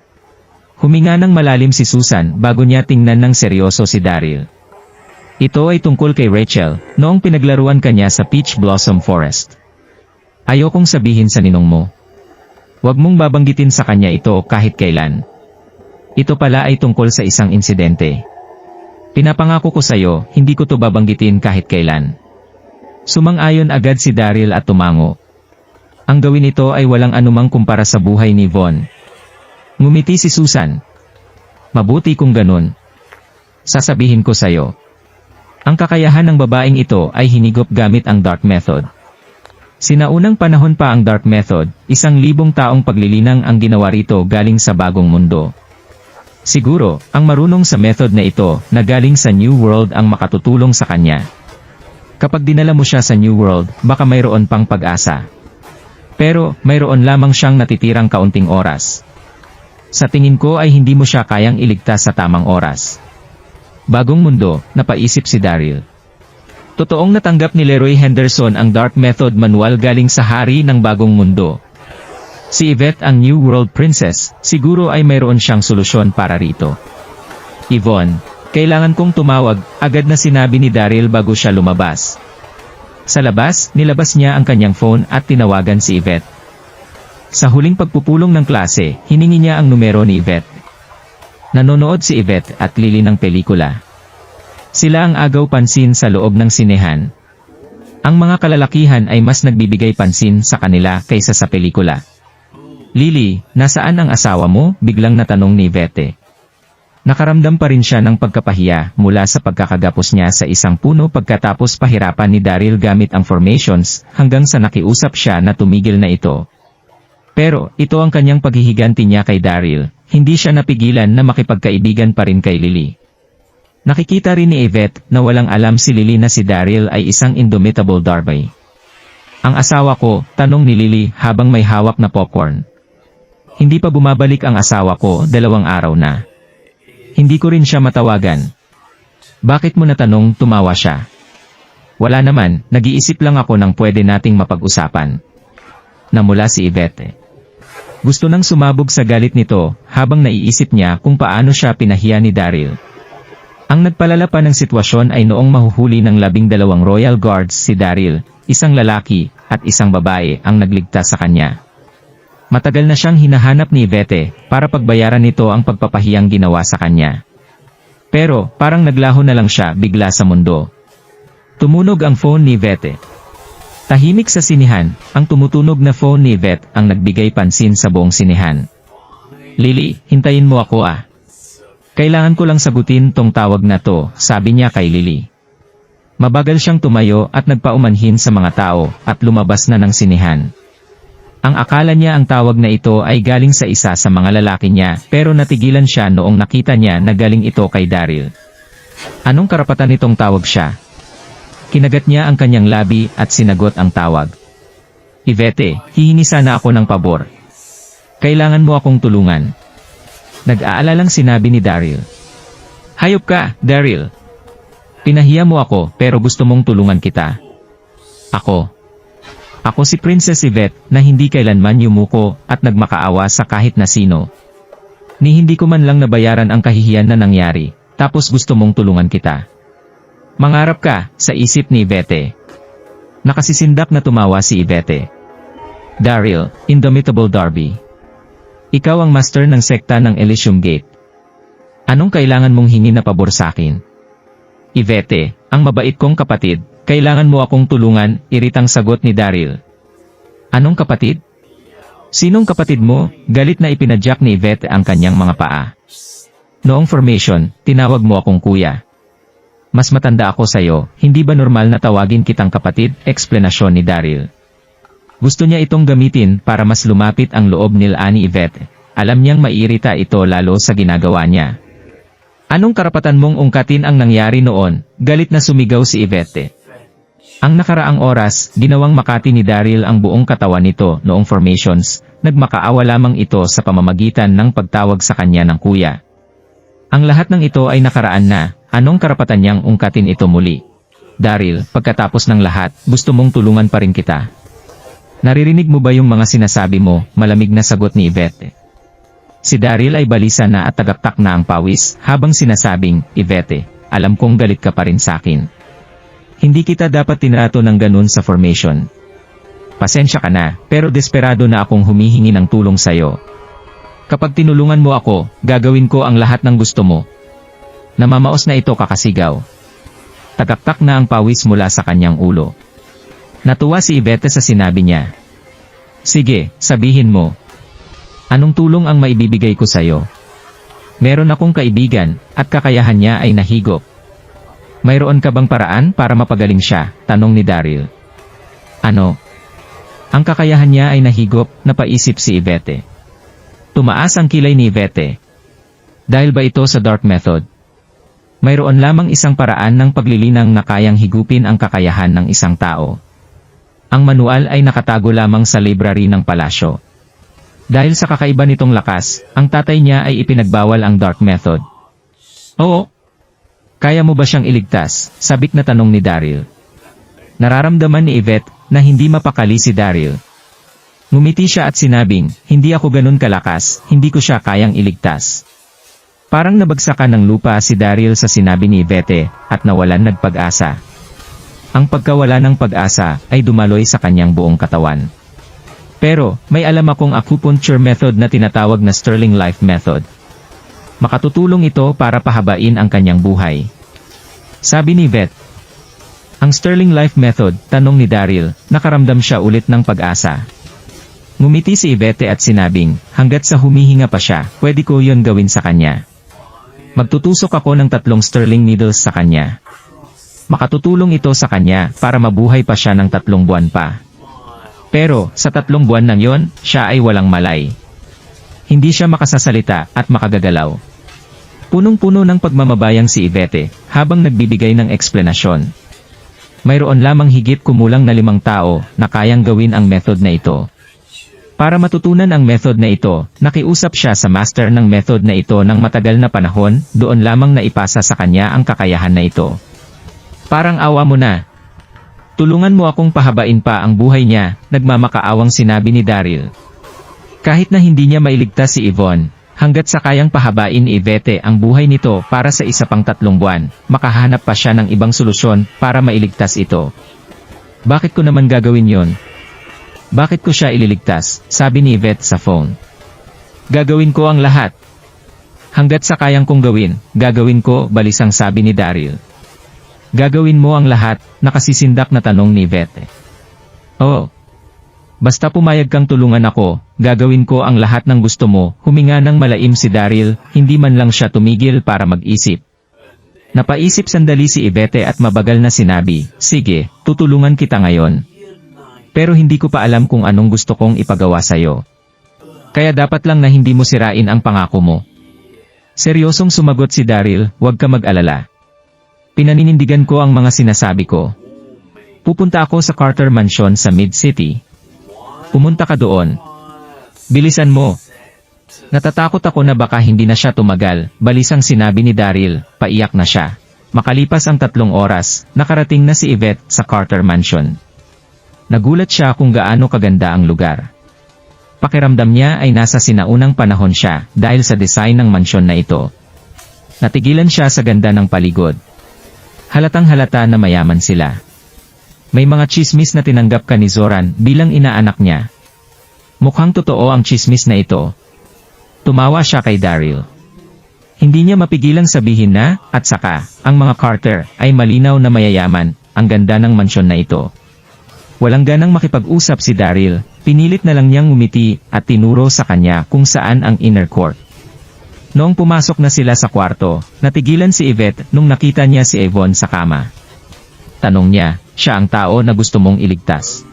Huminga ng malalim si Susan bago niya tingnan ng seryoso si Daryl. Ito ay tungkol kay Rachel, noong pinaglaruan kanya sa Peach Blossom Forest. Ayokong sabihin sa ninong mo. Huwag mong babanggitin sa kanya ito kahit kailan. Ito pala ay tungkol sa isang insidente. Pinapangako ko sa'yo, hindi ko to babanggitin kahit kailan. Sumang-ayon agad si Daryl at tumango. Ang gawin ito ay walang anumang kumpara sa buhay ni Yvonne. Ngumiti si Susan. "Mabuti kung ganun. Sasabihin ko sa'yo. Ang kakayahan ng babaeng ito ay hinigop gamit ang Dark Method. Sinaunang panahon pa ang Dark Method, 1,000 taong paglilinang ang ginawa rito galing sa bagong mundo. Siguro, ang marunong sa method na ito na galing sa New World ang makatutulong sa kanya. Kapag dinala mo siya sa New World, baka mayroon pang pag-asa. Pero, mayroon lamang siyang natitirang kaunting oras. Sa tingin ko ay hindi mo siya kayang iligtas sa tamang oras. Bagong mundo, napaisip si Daryl. Totoong natanggap ni Leroy Henderson ang Dark Method Manual galing sa hari ng Bagong Mundo. Si Yvette ang New World Princess, siguro ay mayroon siyang solusyon para rito. Yvonne, kailangan kong tumawag, agad na sinabi ni Daryl bago siya lumabas. Sa labas, nilabas niya ang kanyang phone at tinawagan si Yvette. Sa huling pagpupulong ng klase, hiningi niya ang numero ni Yvette. Nanonood si Yvette at Lily ng pelikula. Sila ang agaw pansin sa loob ng sinehan. Ang mga kalalakihan ay mas nagbibigay pansin sa kanila kaysa sa pelikula. Lily, nasaan ang asawa mo? Biglang natanong ni Yvette. Nakaramdam pa rin siya ng pagkapahiya mula sa pagkakagapos niya sa isang puno pagkatapos pahirapan ni Daryl gamit ang formations hanggang sa nakiusap siya na tumigil na ito. Pero, ito ang kanyang paghihiganti niya kay Daryl, hindi siya napigilan na makipagkaibigan pa rin kay Lily. Nakikita rin ni Yvette na walang alam si Lily na si Daryl ay isang indomitable Darby. Ang asawa ko, tanong ni Lily habang may hawak na popcorn. Hindi pa bumabalik ang asawa ko, 2 araw na. Hindi ko rin siya matawagan. Bakit mo natanong? Tumawa siya. Wala naman, nag-iisip lang ako ng pwede nating mapag-usapan. Namula si Yvette. Gusto nang sumabog sa galit nito habang naiisip niya kung paano siya pinahiya ni Daryl. Ang nagpalala pa ng sitwasyon ay noong mahuhuli ng 12 Royal Guards si Daryl, isang lalaki at isang babae ang nagligtas sa kanya. Matagal na siyang hinahanap ni Yvette para pagbayaran nito ang pagpapahiyang ginawa sa kanya. Pero parang naglaho na lang siya bigla sa mundo. Tumunog ang phone ni Yvette. Tahimik sa sinihan, ang tumutunog na phone ni Yvette ang nagbigay pansin sa buong sinihan. Lily, hintayin mo ako ah. Kailangan ko lang sagutin tong tawag na to, sabi niya kay Lily. Mabagal siyang tumayo at nagpaumanhin sa mga tao at lumabas na ng sinihan. Ang akala niya ang tawag na ito ay galing sa isa sa mga lalaki niya pero natigilan siya noong nakita niya na galing ito kay Daryl. Anong karapatan nitong tawag siya? Kinagat niya ang kanyang labi at sinagot ang tawag. Yvette, hihingi sana ako ng pabor. Kailangan mo akong tulungan. Nag-aalalang sinabi ni Daryl. Hayop ka, Daryl. Pinahiya mo ako pero gusto mong tulungan kita. Ako si Princess Yvette na hindi kailanman yumuko at nagmakaawa sa kahit na sino. Ni hindi ko man lang nabayaran ang kahihiyan na nangyari, tapos gusto mong tulungan kita. Mangarap ka, sa isip ni Yvette. Nakasisindak na tumawa si Yvette. Daryl, Indomitable Darby. Ikaw ang master ng sekta ng Elysium Gate. Anong kailangan mong hingi na pabor sa akin? Yvette, ang mabait kong kapatid. Kailangan mo akong tulungan, iritang sagot ni Daryl. Anong kapatid? Sinong kapatid mo? Galit na ipinadyak ni Yvette ang kanyang mga paa. Noong formation, tinawag mo akong kuya. Mas matanda ako sa'yo, hindi ba normal na tawagin kitang kapatid? Eksplanasyon ni Daryl. Gusto niya itong gamitin para mas lumapit ang loob nila ni Yvette. Alam niyang maiirita ito lalo sa ginagawa niya. Anong karapatan mong ungkatin ang nangyari noon? Galit na sumigaw si Yvette. Ang nakaraang oras, ginawang makati ni Daryl ang buong katawan nito noong formations, nagmakaawa lamang ito sa pamamagitan ng pagtawag sa kanya ng kuya. Ang lahat ng ito ay nakaraan na, anong karapatan niyang ungkatin ito muli? Daryl, pagkatapos ng lahat, gusto mong tulungan pa rin kita. Naririnig mo ba yung mga sinasabi mo? Malamig na sagot ni Yvette. Si Daryl ay balisa na at tagaktak na ang pawis habang sinasabing, Yvette, alam kong galit ka pa rin sa akin. Hindi kita dapat tinrato ng ganun sa formation. Pasensya ka na, pero desperado na akong humihingi ng tulong sa'yo. Kapag tinulungan mo ako, gagawin ko ang lahat ng gusto mo. Namamaos na ito kakasigaw. Tagaktak na ang pawis mula sa kanyang ulo. Natuwa si Yvette sa sinabi niya. Sige, sabihin mo. Anong tulong ang maibibigay ko sa'yo? Meron akong kaibigan, at kakayahan niya ay nahigop. Mayroon ka bang paraan para mapagaling siya? Tanong ni Daryl. Ano? Ang kakayahan niya ay nahigop, napaisip si Yvette. Tumaas ang kilay ni Yvette. Dahil ba ito sa dark method? Mayroon lamang isang paraan ng paglilinang na kayang higupin ang kakayahan ng isang tao. Ang manual ay nakatago lamang sa library ng palasyo. Dahil sa kakaiba nitong lakas, ang tatay niya ay ipinagbawal ang dark method. Oo. Kaya mo ba siyang iligtas? Sabik na tanong ni Daryl. Nararamdaman ni Yvette na hindi mapakali si Daryl. Ngumiti siya at sinabing, hindi ako ganun kalakas, hindi ko siya kayang iligtas. Parang nabagsakan ng lupa si Daryl sa sinabi ni Yvette at nawalan nagpag-asa. Ang pagkawala ng pag-asa ay dumaloy sa kanyang buong katawan. Pero, may alam akong acupuncture method na tinatawag na Sterling Life Method. Makatutulong ito para pahabain ang kanyang buhay. Sabi ni Yvette. Ang Sterling Life Method, tanong ni Daryl, nakaramdam siya ulit ng pag-asa. Ngumiti si Yvette at sinabing, hanggat sa humihinga pa siya, pwede ko yon gawin sa kanya. Magtutusok ako ng 3 sterling needles sa kanya. Makatutulong ito sa kanya para mabuhay pa siya ng 3 buwan pa. Pero, sa 3 buwan nang yon, siya ay walang malay. Hindi siya makasasalita at makagagalaw. Punong-puno ng pagmamabayang si Yvette, habang nagbibigay ng eksplanasyon. Mayroon lamang higit kumulang na 5 tao na kayang gawin ang method na ito. Para matutunan ang method na ito, nakiusap siya sa master ng method na ito ng matagal na panahon, doon lamang naipasa sa kanya ang kakayahan na ito. Parang awa mo na. Tulungan mo akong pahabain pa ang buhay niya, nagmamakaawang sinabi ni Daryl. Kahit na hindi niya mailigtas si Yvonne, hanggat sa kayang pahabain ni Yvette ang buhay nito para sa isa pang 3 buwan, makahanap pa siya ng ibang solusyon para mailigtas ito. Bakit ko naman gagawin yon? Bakit ko siya ililigtas? Sabi ni Yvette sa phone. Gagawin ko ang lahat. Hanggat sa kayang kong gagawin ko, balisang sabi ni Daryl. Gagawin mo ang lahat, nakasisindak na tanong ni Yvette. Oo. Basta pumayag kang tulungan ako, gagawin ko ang lahat ng gusto mo, huminga ng malaim si Daryl, hindi man lang siya tumigil para mag-isip. Napaisip sandali si Yvette at mabagal na sinabi, sige, tutulungan kita ngayon. Pero hindi ko pa alam kung anong gusto kong ipagawa sa'yo. Kaya dapat lang na hindi mo sirain ang pangako mo. Seryosong sumagot si Daryl, huwag ka mag-alala. Pinaninindigan ko ang mga sinasabi ko. Pupunta ako sa Carter Mansion sa Mid-City. Pumunta ka doon. Bilisan mo. Natatakot ako na baka hindi na siya tumagal, balisang sinabi ni Daryl, paiyak na siya. Makalipas ang 3 oras, nakarating na si Yvette sa Carter Mansion. Nagulat siya kung gaano kaganda ang lugar. Pakiramdam niya ay nasa sinaunang panahon siya dahil sa design ng mansyon na ito. Natigilan siya sa ganda ng paligid. Halatang halata na mayaman sila. May mga chismis na tinanggap ka ni Zoran bilang inaanak niya. Mukhang totoo ang chismis na ito. Tumawa siya kay Daryl. Hindi niya mapigilang sabihin na, at saka, ang mga Carter ay malinaw na mayayaman, ang ganda ng mansyon na ito. Walang ganang makipag-usap si Daryl, pinilit na lang niyang ngumiti at tinuro sa kanya kung saan ang inner court. Noong pumasok na sila sa kwarto, natigilan si Yvette nung nakita niya si Yvonne sa kama. Tanong niya, siya ang tao na gusto mong iligtas.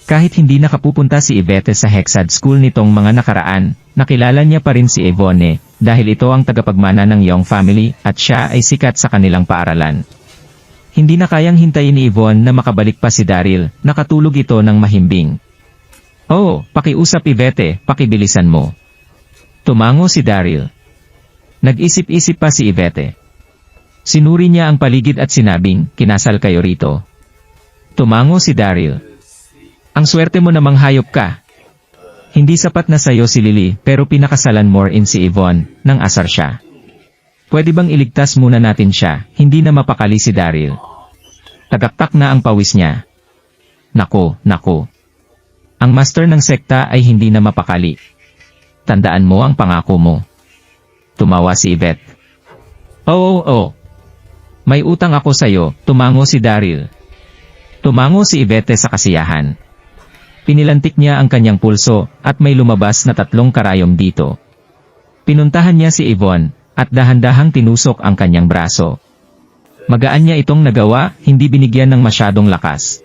Kahit hindi nakapupunta si Yvette sa Hexad School nitong mga nakaraan, nakilala niya pa rin si Yvonne dahil ito ang tagapagmana ng Young family at siya ay sikat sa kanilang paaralan. Hindi na kayang hintayin ni Yvonne na makabalik pa si Daryl, nakatulog ito ng mahimbing. Oh, pakiusap Yvette, pakibilisan mo. Tumango si Daryl. Nag-isip-isip pa si Yvette. Sinuri niya ang paligid at sinabing, kinasal kayo rito. Tumango si Daryl. Ang swerte mo namang hayop ka. Hindi sapat na sayo si Lily pero pinakasalan more in si Yvonne, nang asar siya. Pwede bang iligtas muna natin siya, hindi na mapakali si Daryl. Tagaktak na ang pawis niya. Nako. Ang master ng sekta ay hindi na mapakali. Tandaan mo ang pangako mo. Tumawa si Yvette. Oo. May utang ako sayo, tumango si Daryl. Tumango si Yvette sa kasiyahan. Pinilantik niya ang kanyang pulso, at may lumabas na 3 karayom dito. Pinuntahan niya si Yvonne, at dahan-dahang tinusok ang kanyang braso. Magaan niya itong nagawa, hindi binigyan ng masyadong lakas.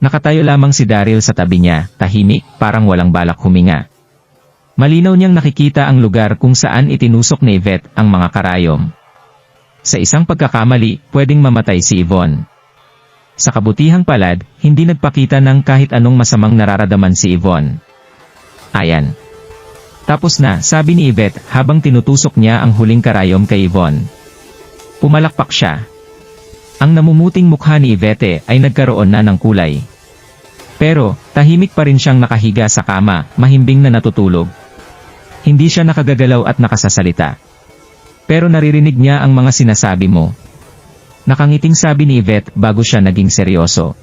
Nakatayo lamang si Daryl sa tabi niya, tahimik, parang walang balak huminga. Malinaw niyang nakikita ang lugar kung saan itinusok ni Yvette ang mga karayom. Sa isang pagkakamali, pwedeng mamatay si Yvonne. Sa kabutihang palad, hindi nagpakita ng kahit anong masamang nararamdaman si Yvonne. Ayan. Tapos na, sabi ni Yvette habang tinutusok niya ang huling karayom kay Yvonne. Pumalakpak siya. Ang namumuting mukha ni Yvette ay nagkaroon na ng kulay. Pero, tahimik pa rin siyang nakahiga sa kama, mahimbing na natutulog. Hindi siya nakagagalaw at nakasasalita. Pero naririnig niya ang mga sinasabi mo. Nakangiting sabi ni Yvette bago siya naging seryoso.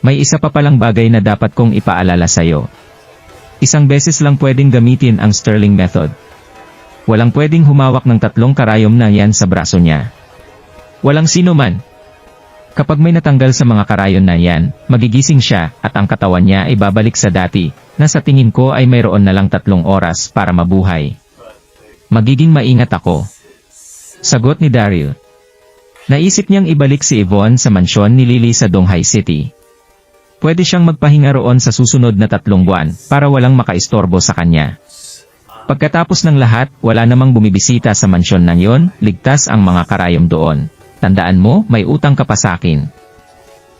May isa pa palang bagay na dapat kong ipaalala sa'yo. Isang beses lang pwedeng gamitin ang Sterling method. Walang pwedeng humawak ng 3 karayom na yan sa braso niya. Walang sino man. Kapag may natanggal sa mga karayon na yan, magigising siya at ang katawan niya ay babalik sa dati, na sa tingin ko ay mayroon na lang 3 oras para mabuhay. Magiging maingat ako. Sagot ni Daryl. Naisip niyang ibalik si Yvonne sa mansyon ni Lily sa Donghai City. Pwede siyang magpahinga roon sa susunod na 3 buwan para walang makaistorbo sa kanya. Pagkatapos ng lahat, wala namang bumibisita sa mansyon na yon, ligtas ang mga karayom doon. Tandaan mo, may utang ka pa sakin.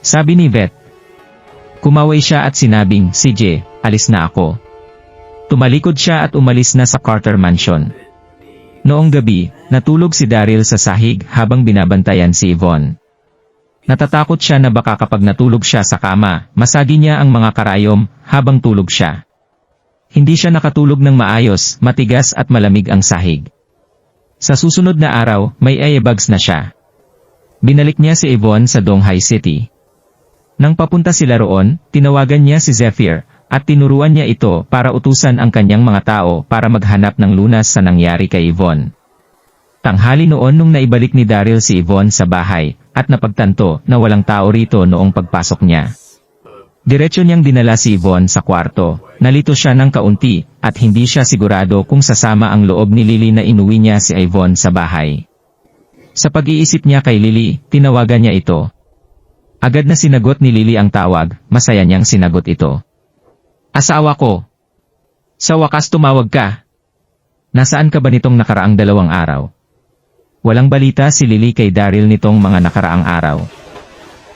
Sabi ni Yvette. Kumaway siya at sinabing, CJ, alis na ako. Tumalikod siya at umalis na sa Carter Mansion. Noong gabi, natulog si Daryl sa sahig habang binabantayan si Yvonne. Natatakot siya na baka kapag natulog siya sa kama, masagi niya ang mga karayom habang tulog siya. Hindi siya nakatulog ng maayos, matigas at malamig ang sahig. Sa susunod na araw, may eyebags na siya. Binalik niya si Yvonne sa Donghai City. Nang papunta sila roon, tinawagan niya si Zephyr, at tinuruan niya ito para utusan ang kanyang mga tao para maghanap ng lunas sa nangyari kay Yvonne. Tanghali noon nung naibalik ni Daryl si Yvonne sa bahay, at napagtanto na walang tao rito noong pagpasok niya. Diretso niyang dinala si Yvonne sa kwarto, nalito siya ng kaunti, at hindi siya sigurado kung sasama ang loob ni Lily na inuwi niya si Yvonne sa bahay. Sa pag-iisip niya kay Lily, tinawagan niya ito. Agad na sinagot ni Lily ang tawag, masaya niyang sinagot ito. Asawa ko. Sa wakas tumawag ka. Nasaan ka ba nitong nakaraang 2 araw? Walang balita si Lily kay Daryl nitong mga nakaraang araw.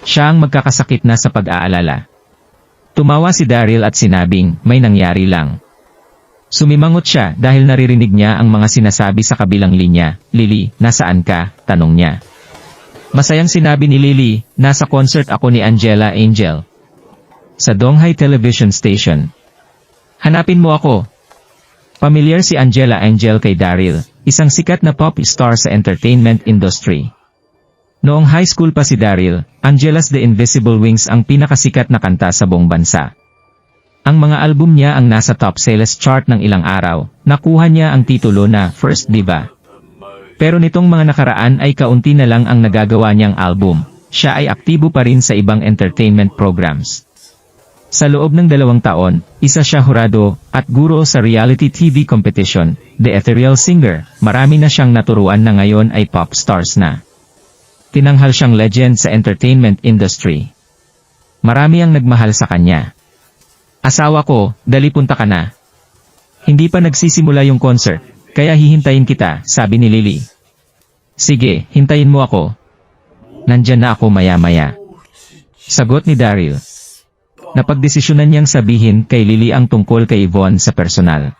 Siya ang magkakasakit na sa pag-aalala. Tumawa si Daryl at sinabing, may nangyari lang. Sumimangot siya dahil naririnig niya ang mga sinasabi sa kabilang linya. Lily, nasaan ka? Tanong niya. Masayang sinabi ni Lily, nasa concert ako ni Angela Angel. Sa Donghai Television Station. Hanapin mo ako. Pamilyar si Angela Angel kay Daryl, isang sikat na pop star sa entertainment industry. Noong high school pa si Daryl, Angela's The Invisible Wings ang pinakasikat na kanta sa buong bansa. Ang mga album niya ang nasa top sales chart ng ilang araw, nakuha niya ang titulo na First Diva. Pero nitong mga nakaraan ay kaunti na lang ang nagagawa niyang album, siya ay aktibo pa rin sa ibang entertainment programs. Sa loob ng 2 taon, isa siya hurado at guro sa reality TV competition, The Ethereal Singer. Marami na siyang naturuan na ngayon ay pop stars na. Tinanghal siyang legend sa entertainment industry. Marami ang nagmahal sa kanya. Asawa ko, dali punta ka na. Hindi pa nagsisimula yung concert, kaya hihintayin kita, sabi ni Lily. Sige, hintayin mo ako. Nandyan na ako maya-maya. Sagot ni Daryl. Napagdesisyonan niyang sabihin kay Lily ang tungkol kay Yvonne sa personal.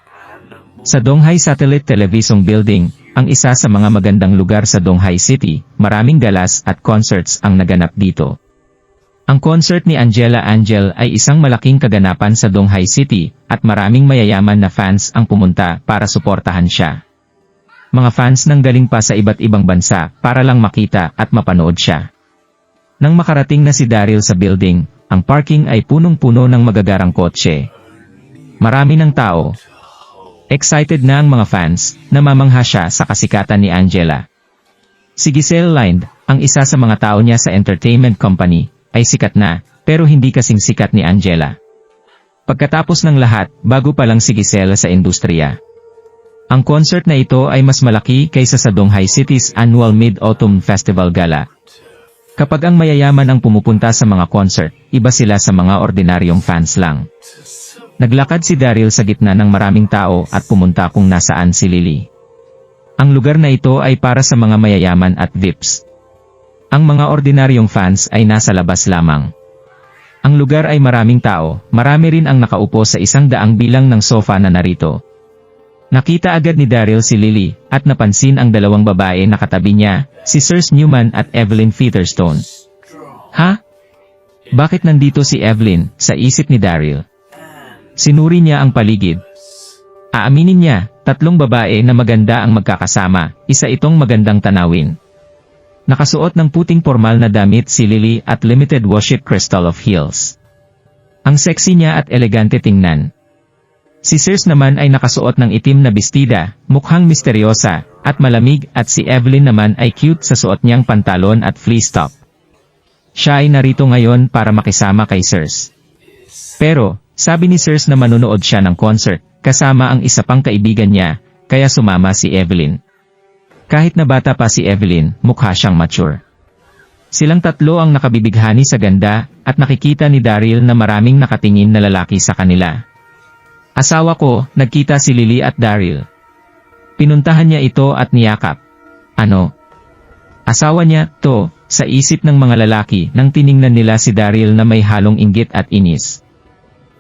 Sa Donghai Satellite Television Building, ang isa sa mga magandang lugar sa Donghai City, maraming galas at concerts ang naganap dito. Ang concert ni Angela Angel ay isang malaking kaganapan sa Donghai City, at maraming mayayaman na fans ang pumunta para suportahan siya. Mga fans nang galing pa sa iba't ibang bansa para lang makita at mapanood siya. Nang makarating na si Daryl sa building, ang parking ay punong-puno ng magagarang kotse. Marami ng tao. Excited na ang mga fans, namamangha siya sa kasikatan ni Angela. Si Giselle Lind, ang isa sa mga tao niya sa entertainment company, ay sikat na, pero hindi kasing sikat ni Angela. Pagkatapos ng lahat, bago pa lang si Giselle sa industriya. Ang concert na ito ay mas malaki kaysa sa Donghai City's annual Mid-Autumn Festival Gala. Kapag ang mayayaman ang pumupunta sa mga concert, iba sila sa mga ordinaryong fans lang. Naglakad si Daryl sa gitna ng maraming tao at pumunta kung nasaan si Lily. Ang lugar na ito ay para sa mga mayayaman at VIPs. Ang mga ordinaryong fans ay nasa labas lamang. Ang lugar ay maraming tao, marami rin ang nakaupo sa 100 bilang ng sofa na narito. Nakita agad ni Daryl si Lily, at napansin ang dalawang babae na katabi niya, si Cersei Newman at Evelyn Featherstone. Ha? Bakit nandito si Evelyn, sa isip ni Daryl? Sinuri niya ang paligid. Aaminin niya, 3 babae na maganda ang magkakasama, isa itong magandang tanawin. Nakasuot ng puting formal na damit si Lily at limited worship crystal of heels. Ang sexy niya at elegante tingnan. Si Cersei naman ay nakasuot ng itim na bestida, mukhang misteryosa, at malamig at si Evelyn naman ay cute sa suot niyang pantalon at fleece top. Siya ay narito ngayon para makisama kay Cersei. Pero, sabi ni Cersei na manonood siya ng concert, kasama ang isa pang kaibigan niya, kaya sumama si Evelyn. Kahit na bata pa si Evelyn, mukha siyang mature. Silang 3 ang nakabibighani sa ganda, at nakikita ni Daryl na maraming nakatingin na lalaki sa kanila. Asawa ko, nagkita si Lily at Daryl. Pinuntahan niya ito at niyakap. Ano? Asawa niya, to, sa isip ng mga lalaki nang tiningnan nila si Daryl na may halong inggit at inis.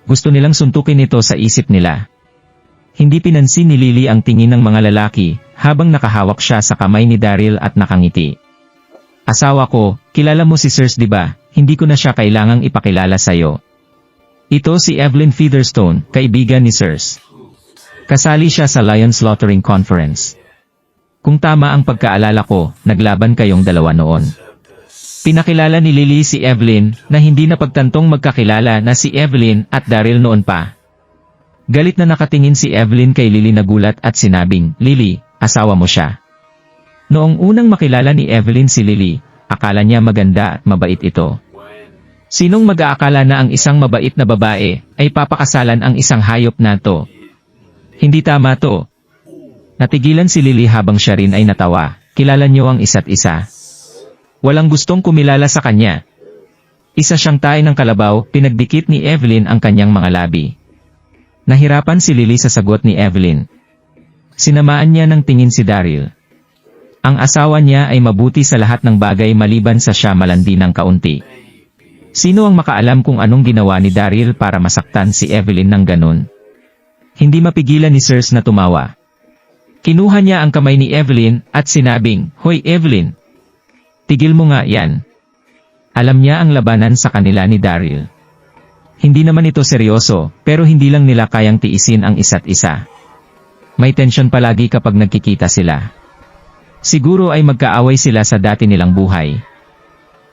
Gusto nilang suntukin ito sa isip nila. Hindi pinansin ni Lily ang tingin ng mga lalaki, habang nakahawak siya sa kamay ni Daryl at nakangiti. Asawa ko, kilala mo si Cersei diba? Hindi ko na siya kailangang ipakilala sa'yo. Ito si Evelyn Featherstone, kaibigan ni Cersei. Kasali siya sa Lion Slaughtering Conference. Kung tama ang pagkaalala ko, naglaban kayong dalawa noon. Pinakilala ni Lily si Evelyn, na hindi napagtantong magkakilala na si Evelyn at Daryl noon pa. Galit na nakatingin si Evelyn kay Lily nagulat at sinabing, Lily, asawa mo siya. Noong unang makilala ni Evelyn si Lily, akala niya maganda at mabait ito. Sinong mag-aakala na ang isang mabait na babae ay papakasalan ang isang hayop na to? Hindi tama to. Natigilan si Lily habang siya rin ay natawa. Kilala niyo ang isa't isa. Walang gustong kumilala sa kanya. Isa siyang tae ng kalabaw, pinagdikit ni Evelyn ang kanyang mga labi. Nahirapan si Lily sa sagot ni Evelyn. Sinamaan niya ng tingin si Daryl. Ang asawa niya ay mabuti sa lahat ng bagay maliban sa siya malandi ng kaunti. Sino ang makaalam kung anong ginawa ni Daryl para masaktan si Evelyn ng ganun? Hindi mapigilan ni Cersei na tumawa. Kinuha niya ang kamay ni Evelyn at sinabing, Hoy Evelyn! Tigil mo nga yan. Alam niya ang labanan sa kanila ni Daryl. Hindi naman ito seryoso, pero hindi lang nila kayang tiisin ang isa't isa. May tensyon palagi kapag nagkikita sila. Siguro ay magkaaway sila sa dati nilang buhay.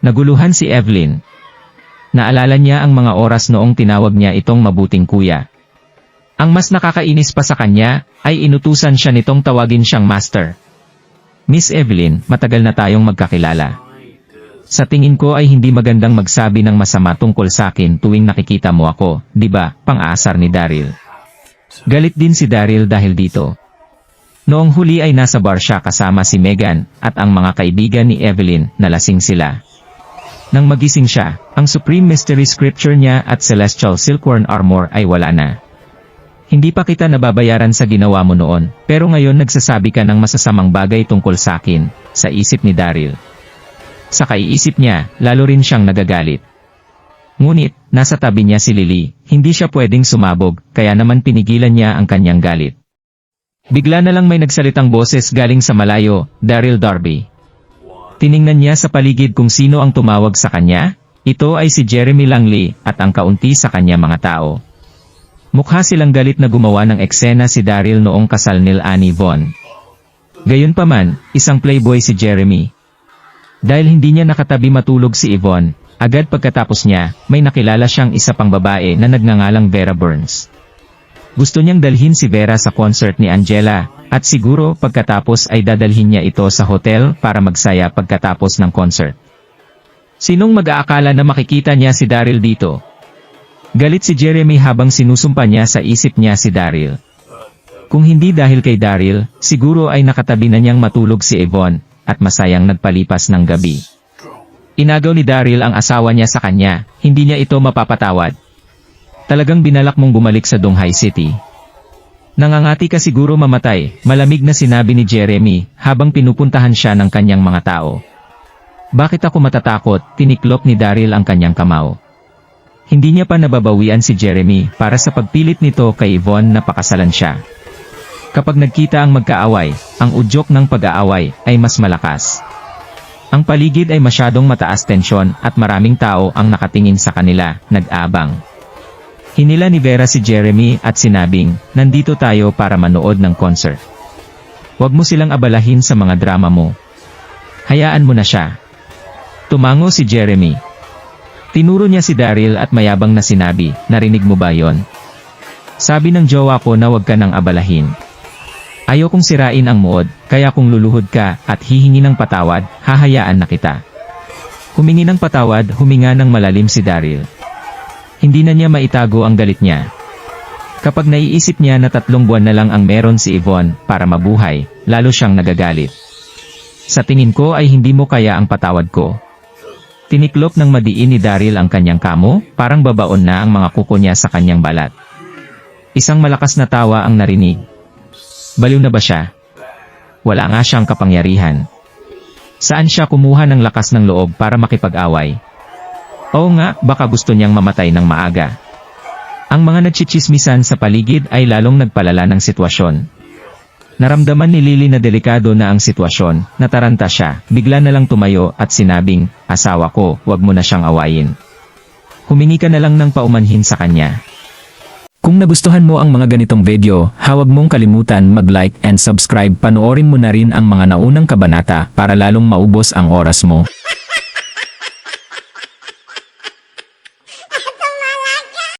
Naguluhan si Evelyn. Naalala niya ang mga oras noong tinawag niya itong mabuting kuya. Ang mas nakakainis pa sa kanya, ay inutusan siya nitong tawagin siyang master. Miss Evelyn, matagal na tayong magkakilala. Sa tingin ko ay hindi magandang magsabi ng masama tungkol sa akin tuwing nakikita mo ako, di ba? Pang-aasar ni Daryl. Galit din si Daryl dahil dito. Noong huli ay nasa bar siya kasama si Meghan, at ang mga kaibigan ni Evelyn, nalasing sila. Nang magising siya, ang Supreme Mystery Scripture niya at Celestial Silkworn Armor ay wala na. Hindi pa kita nababayaran sa ginawa mo noon, pero ngayon nagsasabi ka ng masasamang bagay tungkol sa akin, sa isip ni Daryl. Sa kaiisip niya, lalo rin siyang nagagalit. Ngunit, nasa tabi niya si Lily, hindi siya pwedeng sumabog, kaya naman pinigilan niya ang kanyang galit. Bigla na lang may nagsalitang boses galing sa malayo, Daryl Darby. Tiningnan niya sa paligid kung sino ang tumawag sa kanya. Ito ay si Jeremy Langley, at ang kaunti sa kanya mga tao. Mukha silang galit na gumawa ng eksena si Daryl noong kasal nil Annie Von. Gayunpaman, isang playboy si Jeremy. Dahil hindi niya nakatabi matulog si Yvonne, agad pagkatapos niya, may nakilala siyang isa pang babae na nagngangalang Vera Burns. Gusto niyang dalhin si Vera sa concert ni Angela, at siguro pagkatapos ay dadalhin niya ito sa hotel para magsaya pagkatapos ng concert. Sinong mag-aakala na makikita niya si Daryl dito? Galit si Jeremy habang sinusumpa niya sa isip niya si Daryl. Kung hindi dahil kay Daryl, siguro ay nakatabi na niyang matulog si Yvonne, at masayang nagpalipas ng gabi. Inagaw ni Daryl ang asawa niya sa kanya, hindi niya ito mapapatawad. Talagang binalak mong bumalik sa Donghai City. Nangangati ka siguro mamatay, malamig na sinabi ni Jeremy, habang pinupuntahan siya ng kanyang mga tao. Bakit ako matatakot? Tiniklop ni Daryl ang kanyang kamao. Hindi niya pa nababawian si Jeremy para sa pagpilit nito kay Yvonne na pakasalan siya. Kapag nagkita ang magkaaway, ang udyok ng pag-aaway ay mas malakas. Ang paligid ay masyadong mataas tensyon at maraming tao ang nakatingin sa kanila, nag-abang. Hinila ni Vera si Jeremy at sinabing, nandito tayo para manood ng concert. Huwag mo silang abalahin sa mga drama mo. Hayaan mo na siya. Tumango si Jeremy. Tinuro niya si Daryl at mayabang na sinabi, narinig mo ba yon? Sabi ng jowa ko na huwag ka nang abalahin. Ayokong sirain ang mood, kaya kung luluhod ka at hihingi ng patawad, hahayaan na kita. Humingi ng patawad, huminga ng malalim si Daryl. Hindi na niya maitago ang galit niya. Kapag naiisip niya na 3 buwan na lang ang meron si Yvonne para mabuhay, lalo siyang nagagalit. Sa tingin ko ay hindi mo kaya ang patawad ko. Tiniklop ng madiin ni Daryl ang kanyang kamo, parang babaon na ang mga kuko niya sa kanyang balat. Isang malakas na tawa ang narinig. Baliw na ba siya? Wala nga siyang kapangyarihan. Saan siya kumuha ng lakas ng loob para makipag-away? Oo nga, baka gusto niyang mamatay ng maaga. Ang mga nagchichismisan sa paligid ay lalong nagpalala ng sitwasyon. Naramdaman ni Lily na delikado na ang sitwasyon, nataranta siya, bigla na lang tumayo at sinabing, asawa ko, wag mo na siyang awayin. Humingi ka na lang ng paumanhin sa kanya. Kung nagustuhan mo ang mga ganitong video, huwag mong kalimutan mag-like and subscribe. Panoorin mo na rin ang mga naunang kabanata para lalong maubos ang oras mo.